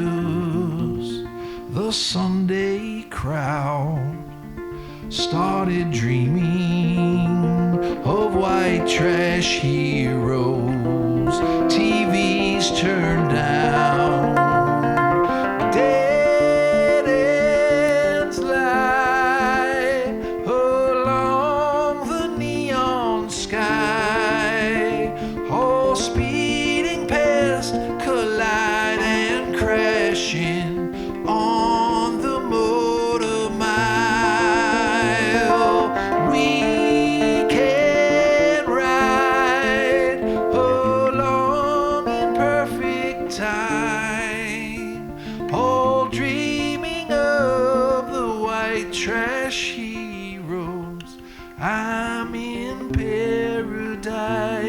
the Sunday crowd started dreaming of white trash heroes, TVs turned down. Dead ends lie along the neon sky, all speeding past, collide and crashing on the motor mile. We can ride along in perfect time, all dreaming of the white trash heroes. I'm in paradise.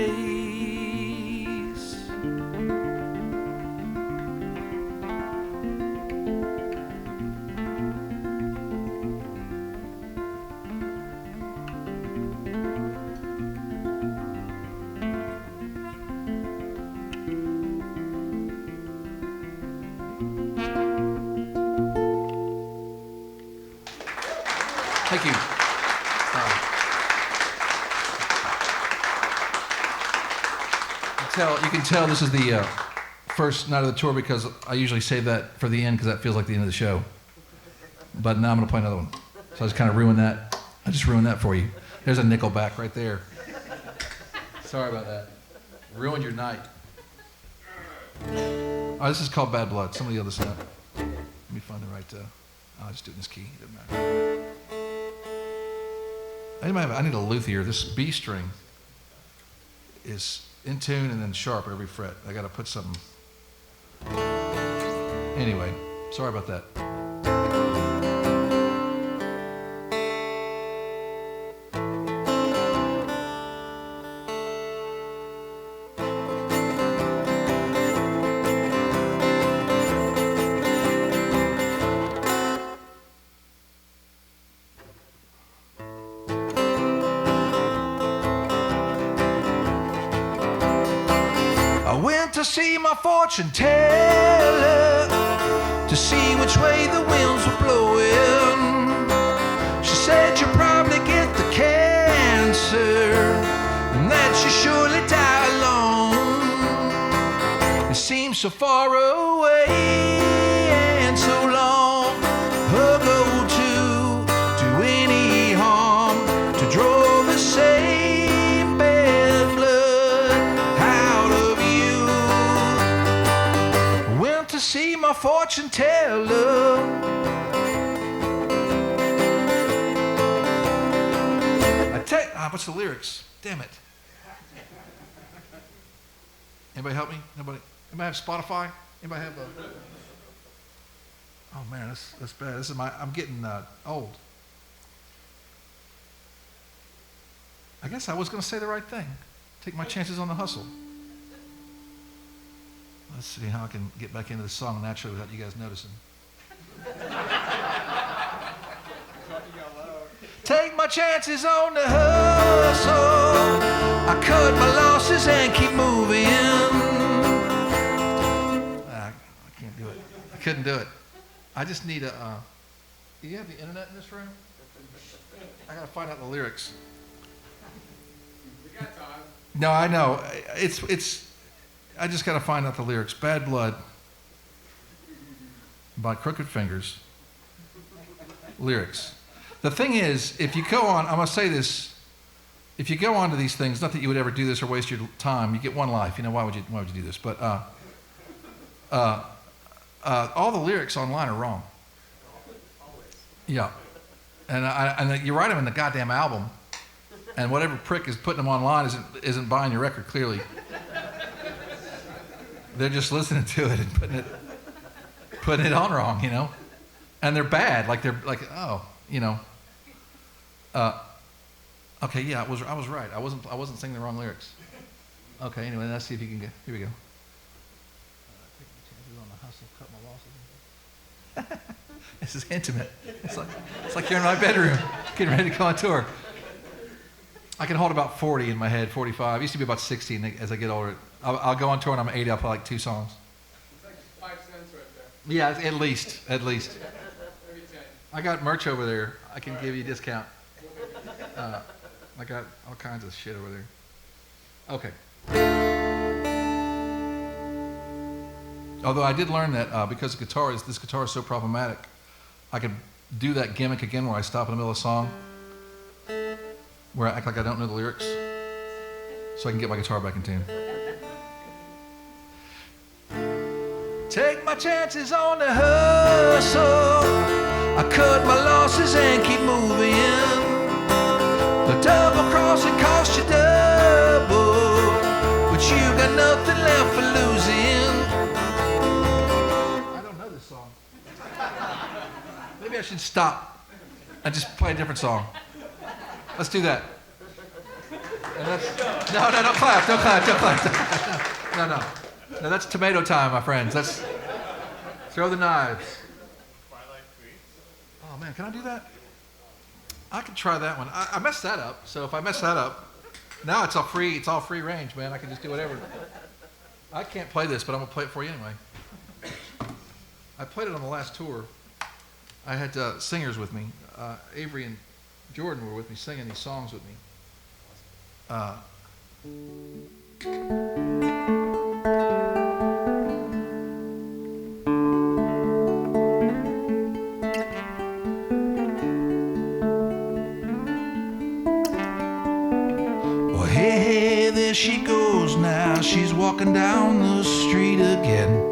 Thank you. You can tell this is the first night of the tour because I usually save that for the end because that feels like the end of the show. But now I'm going to play another one. So I just kind of ruined that. I just ruined that for you. There's a Nickelback right there. Sorry about that. Ruined your night. Oh, this is called Bad Blood. Somebody yell this out. Let me find the right... I'll just do it in this key. It doesn't matter. I need a luthier. This B string is in tune and then sharp every fret. I got to put something Anyway, sorry about that. I went to see my fortune teller to see which way the winds were blowing. She said you'll probably get the cancer and that you surely die alone. It seems so far away and so long ago to do any harm, to draw the same bad blood out of you. Went to see my fortune teller. What's the lyrics? Damn it. Anybody help me? Nobody? Anybody have Spotify? Anybody have a... Oh man, that's bad. This is I'm getting old. I guess I was going to say the right thing. Take my chances on the hustle. Let's see how I can get back into the song naturally without you guys noticing. Take my chances on the hustle. I cut my losses and keep moving. I can't do it. I couldn't do it. I just need a... Do you have the internet in this room? I gotta find out the lyrics. We got time. No, I know. It's. I just gotta find out the lyrics. Bad Blood by Crooked Fingers. Lyrics. The thing is, if you go on, I'm going to say this, if you go on to these things, not that you would ever do this or waste your time, you get one life, you know, why would you do this? But all the lyrics online are wrong. Yeah. And you write them in the goddamn album, and whatever prick is putting them online isn't buying your record, clearly. They're just listening to it and putting it on wrong, you know? And they're bad, oh, you know. Okay, yeah, I was right. I wasn't singing the wrong lyrics. Okay, anyway, let's see if you can get. Here we go. Take my chances on the hustle, cut my losses. This is intimate. It's like you're in my bedroom, getting ready to go on tour. I can hold about 40 in my head, 45. I used to be about 60 as I get older. I'll go on tour and I'm 80. I'll play like 2 songs. It's like 5 cents right there. Yeah, at least. Maybe 10. I got merch over there. I can give you a discount. I got all kinds of shit over there. Okay. Although I did learn that because this guitar is so problematic, I could do that gimmick again where I stop in the middle of a song, where I act like I don't know the lyrics, so I can get my guitar back in tune. Take my chances on the hustle. I cut my losses and keep moving. The double crossing cost you double, but you got nothing left for losing. I don't know this song. Maybe I should stop and just play a different song. Let's do that. And no, don't clap. No, that's tomato time, my friends. Let's throw the knives. Oh man, can I do that? I could try that one. I messed that up. So if I mess that up, now it's all free range, man. I can just do whatever. I can't play this, but I'm gonna play it for you anyway. I played it on the last tour. I had singers with me. Avery and Jordan were with me singing these songs with me. Well, hey, there she goes now. She's walking down the street again.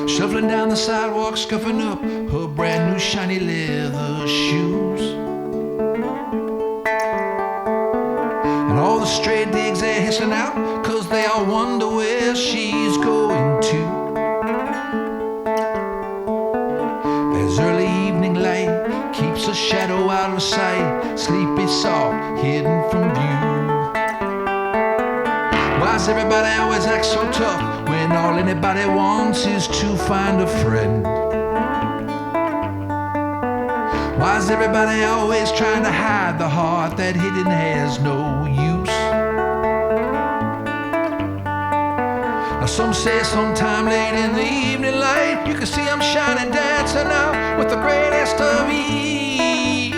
Shuffling down the sidewalk, scuffing up her brand new shiny leather shoes. And all the stray digs are hissing out, 'cause they all wonder where she's going to. As early evening light keeps a shadow out of sight, sleepy soft, hidden from view. Why's everybody always act so tough when all anybody wants is to find a friend? Why's everybody always trying to hide the heart that hidden has no use? Now some say sometime late in the evening light, you can see them shining, dancing out with the greatest of ease.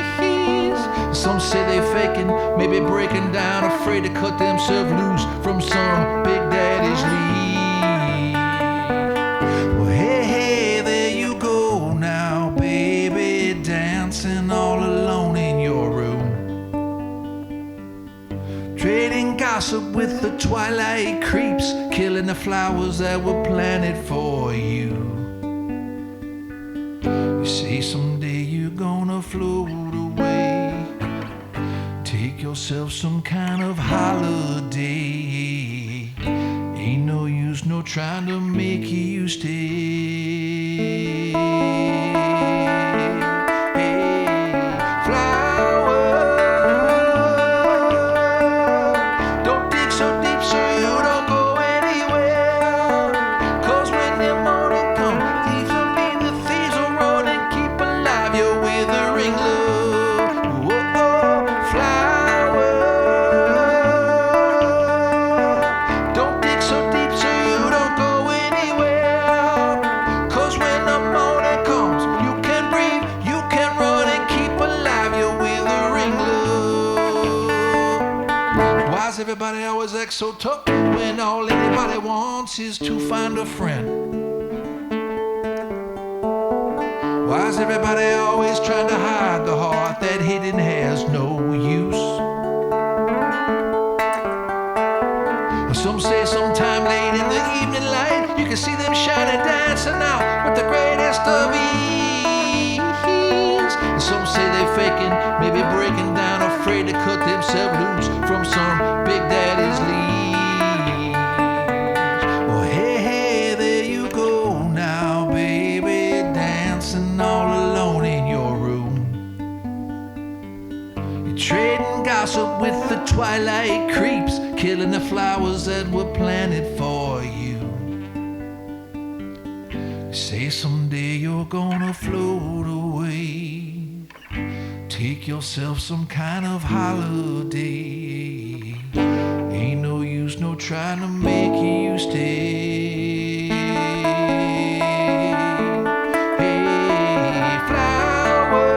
Some say they faking, maybe breaking down, afraid to cut themselves loose from some big daddy's lead. Well, hey, hey, there you go now, baby, dancing all alone in your room, trading gossip with the twilight creeps, killing the flowers that were planted for you. You say someday you're gonna float away, take yourself some kind of holiday. Ain't no use no trying to make you stay. Everybody always acts so tough when all anybody wants is to find a friend. Why's everybody always trying to hide the heart that hidden has no use? Some say sometime late in the evening light, you can see them shining, dancing out with the greatest of ease. Some say they faking, maybe breaking down, afraid to cut themselves loose from some big daddy's lead. Well, hey, hey, there you go now, baby, dancing all alone in your room. You're trading gossip with the twilight creeps, killing the flowers that were planted for you. You say someday you're gonna float away, take yourself some kind of holiday. Ain't no use no trying to make you stay. Hey, flower,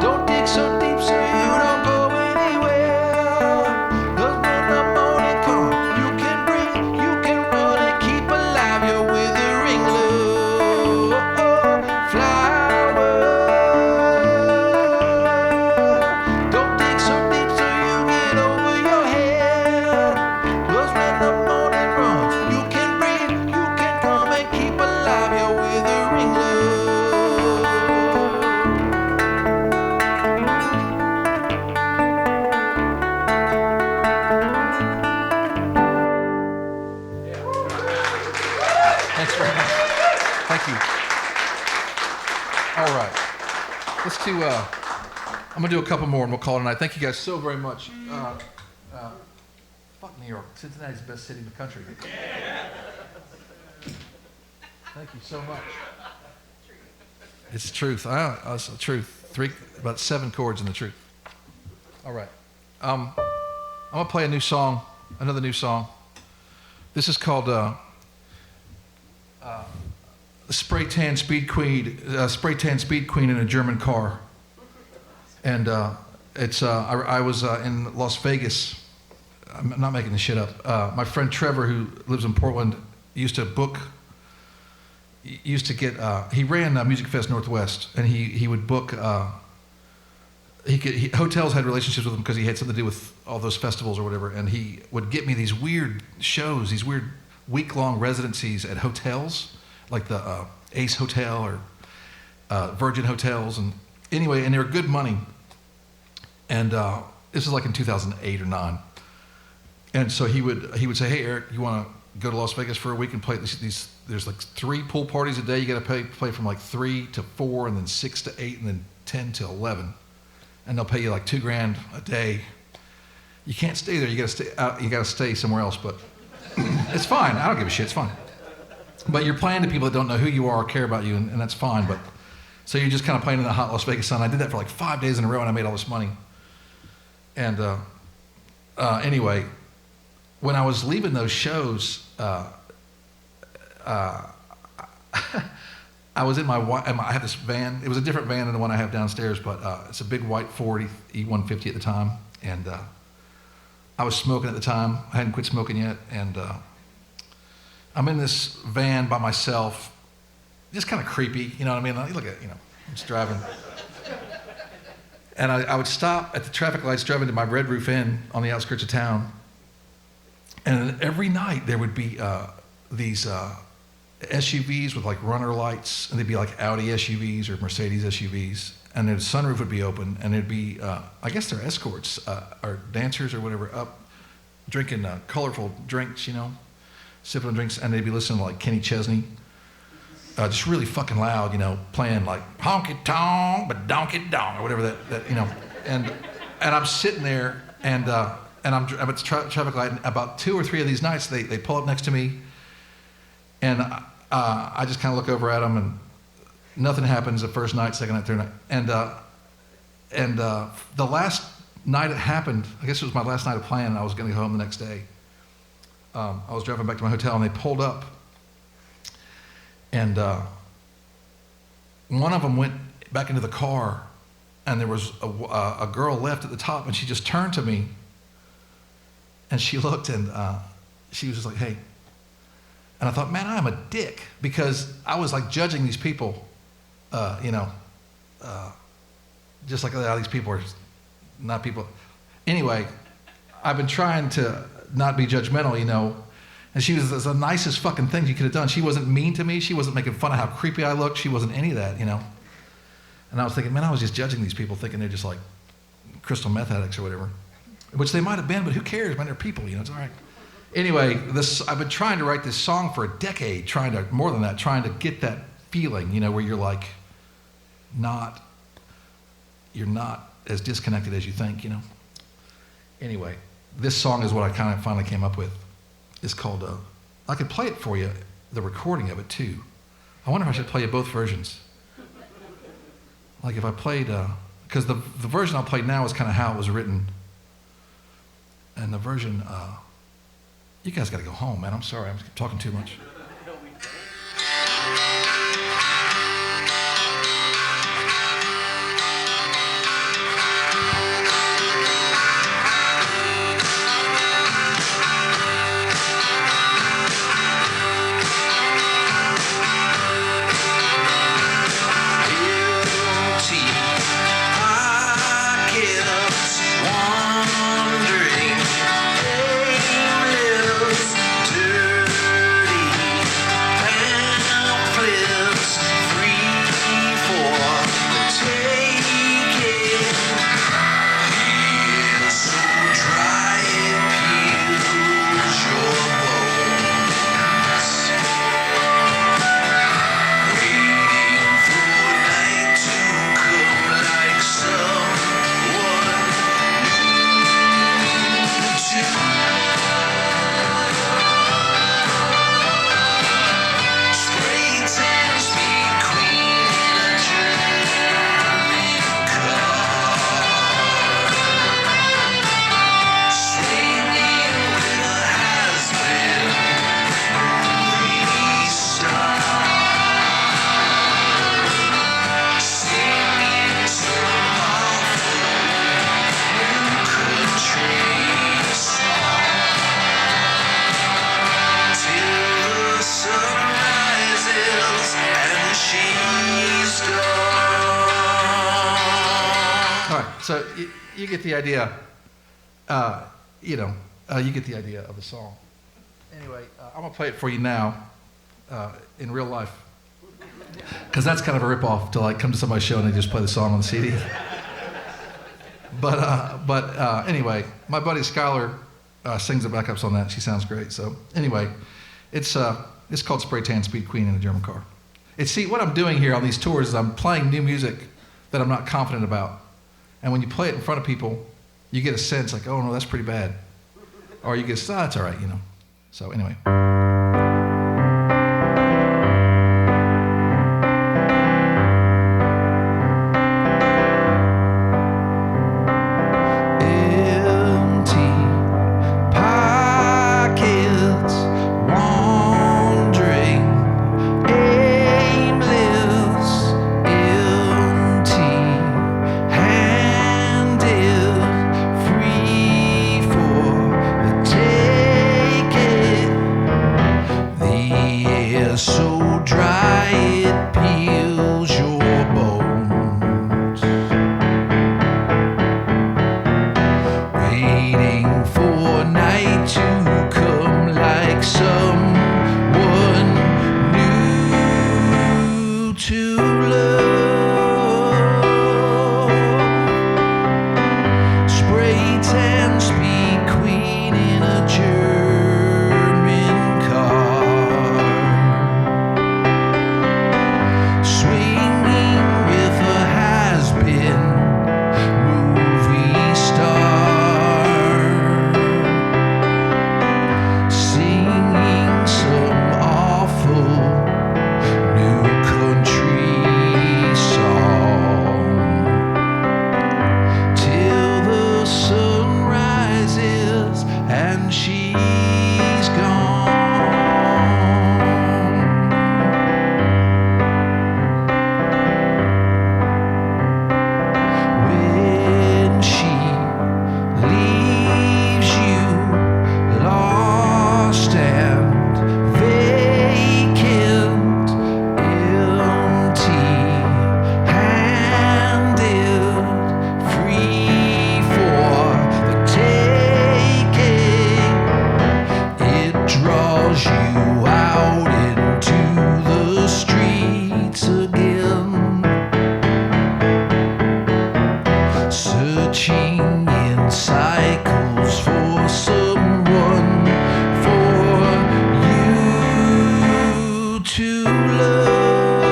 don't dig so deep so you don't go anywhere. 'Cause when the morning comes, you can breathe, you can run and keep alive your withering love. Flower, don't dig so deep so you get over your head. 'Cause when the morning runs, you can breathe, you can come and keep alive your withering love. Thanks very much. Thank you. All right. Let's do, I'm going to do a couple more and we'll call it a night. Thank you guys so very much. Fuck New York. Cincinnati's the best city in the country. Thank you so much. It's the truth. It's the truth. About 7 chords in the truth. All right. I'm going to play a new song, another new song. This is called Spray Tan Speed Queen in a German Car. And it's I was in Las Vegas. I'm not making this shit up. My friend Trevor, who lives in Portland, used to get he ran Music Fest Northwest, and he would book hotels had relationships with him because he had something to do with all those festivals or whatever, and he would get me these weird shows, these weird week-long residencies at hotels, like the Ace Hotel or Virgin Hotels, and anyway, and they were good money. And this was like in 2008 or 9. And so he would say, hey, Eric, you want to go to Las Vegas for a week and play these there's like 3 pool parties a day. You got to play from like 3 to 4 and then 6 to 8 and then 10 to 11. And they'll pay you like $2,000 a day. You can't stay there. You got to stay out. You got to stay somewhere else, but it's fine. I don't give a shit. It's fine. But you're playing to people that don't know who you are or care about you, and that's fine. But so you're just kind of playing in the hot Las Vegas sun. I did that for like 5 days in a row, and I made all this money. And anyway, when I was leaving those shows, I was in I had this van. It was a different van than the one I have downstairs, but it's a big white Ford E150 at the time, and I was smoking at the time. I hadn't quit smoking yet, and I'm in this van by myself, just kind of creepy, you know what I mean? Like, look at, I'm just driving. And I would stop at the traffic lights driving to my Red Roof Inn on the outskirts of town. And every night there would be these SUVs with like runner lights, and they'd be like Audi SUVs or Mercedes SUVs. And the sunroof would be open, and it'd be, I guess they're escorts or dancers or whatever, up drinking colorful drinks, sipping on drinks, and they'd be listening to like Kenny Chesney, just really fucking loud, playing like honky tonk, but donkey donk, or whatever that. And I'm sitting there, and I'm at the traffic light, and about 2 or 3 of these nights, they pull up next to me, and I just kind of look over at them, and nothing happens the first night, second night, third night. And the last night it happened, I guess it was my last night of playing, and I was going to go home the next day. I was driving back to my hotel, and they pulled up. And one of them went back into the car, and there was a girl left at the top, and she just turned to me, and she looked, and she was just like, hey. And I thought, man, I'm a dick, because I was like judging these people. Just like these people are not people. Anyway, I've been trying to not be judgmental, and she was the nicest fucking thing you could have done. She wasn't mean to me. She wasn't making fun of how creepy I looked. She wasn't any of that, And I was thinking, man, I was just judging these people, thinking they're just like crystal meth addicts or whatever, which they might have been, but who cares, man? They're people, it's all right. Anyway, I've been trying to write this song for a decade, more than that, trying to get that feeling, where you're like, you're not as disconnected as you think, Anyway, this song is what I kind of finally came up with. It's called, I could play it for you, the recording of it too. I wonder if I should play you both versions. Like if I played, because the version I'll play now is kind of how it was written. And the version, you guys got to go home, man. I'm sorry, I'm talking too much. So you get the idea, you get the idea of the song. Anyway, I'm going to play it for you now in real life. Because that's kind of a ripoff to like come to somebody's show and they just play the song on the CD. But anyway, my buddy Skylar sings the backups on that. She sounds great. So anyway, it's called Spray Tan Speed Queen in a German Car. See, what I'm doing here on these tours is I'm playing new music that I'm not confident about. And when you play it in front of people, you get a sense like, oh no, that's pretty bad. Or you get, that's all right, you know. So anyway. So dry it peels your bones, waiting for night to come like someone new to love. Spray tan speed queen in a German car, in cycles for someone for you to love.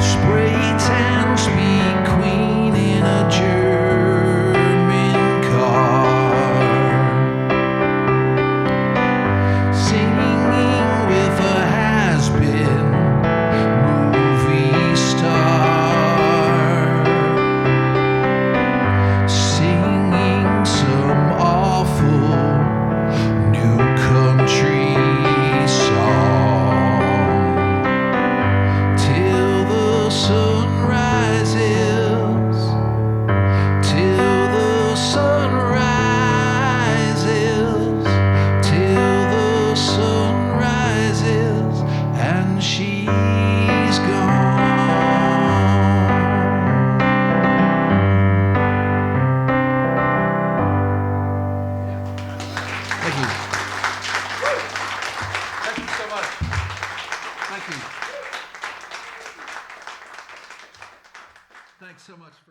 Spray tan speed queen in a German car, singing with a has-been movie star. Thanks so much for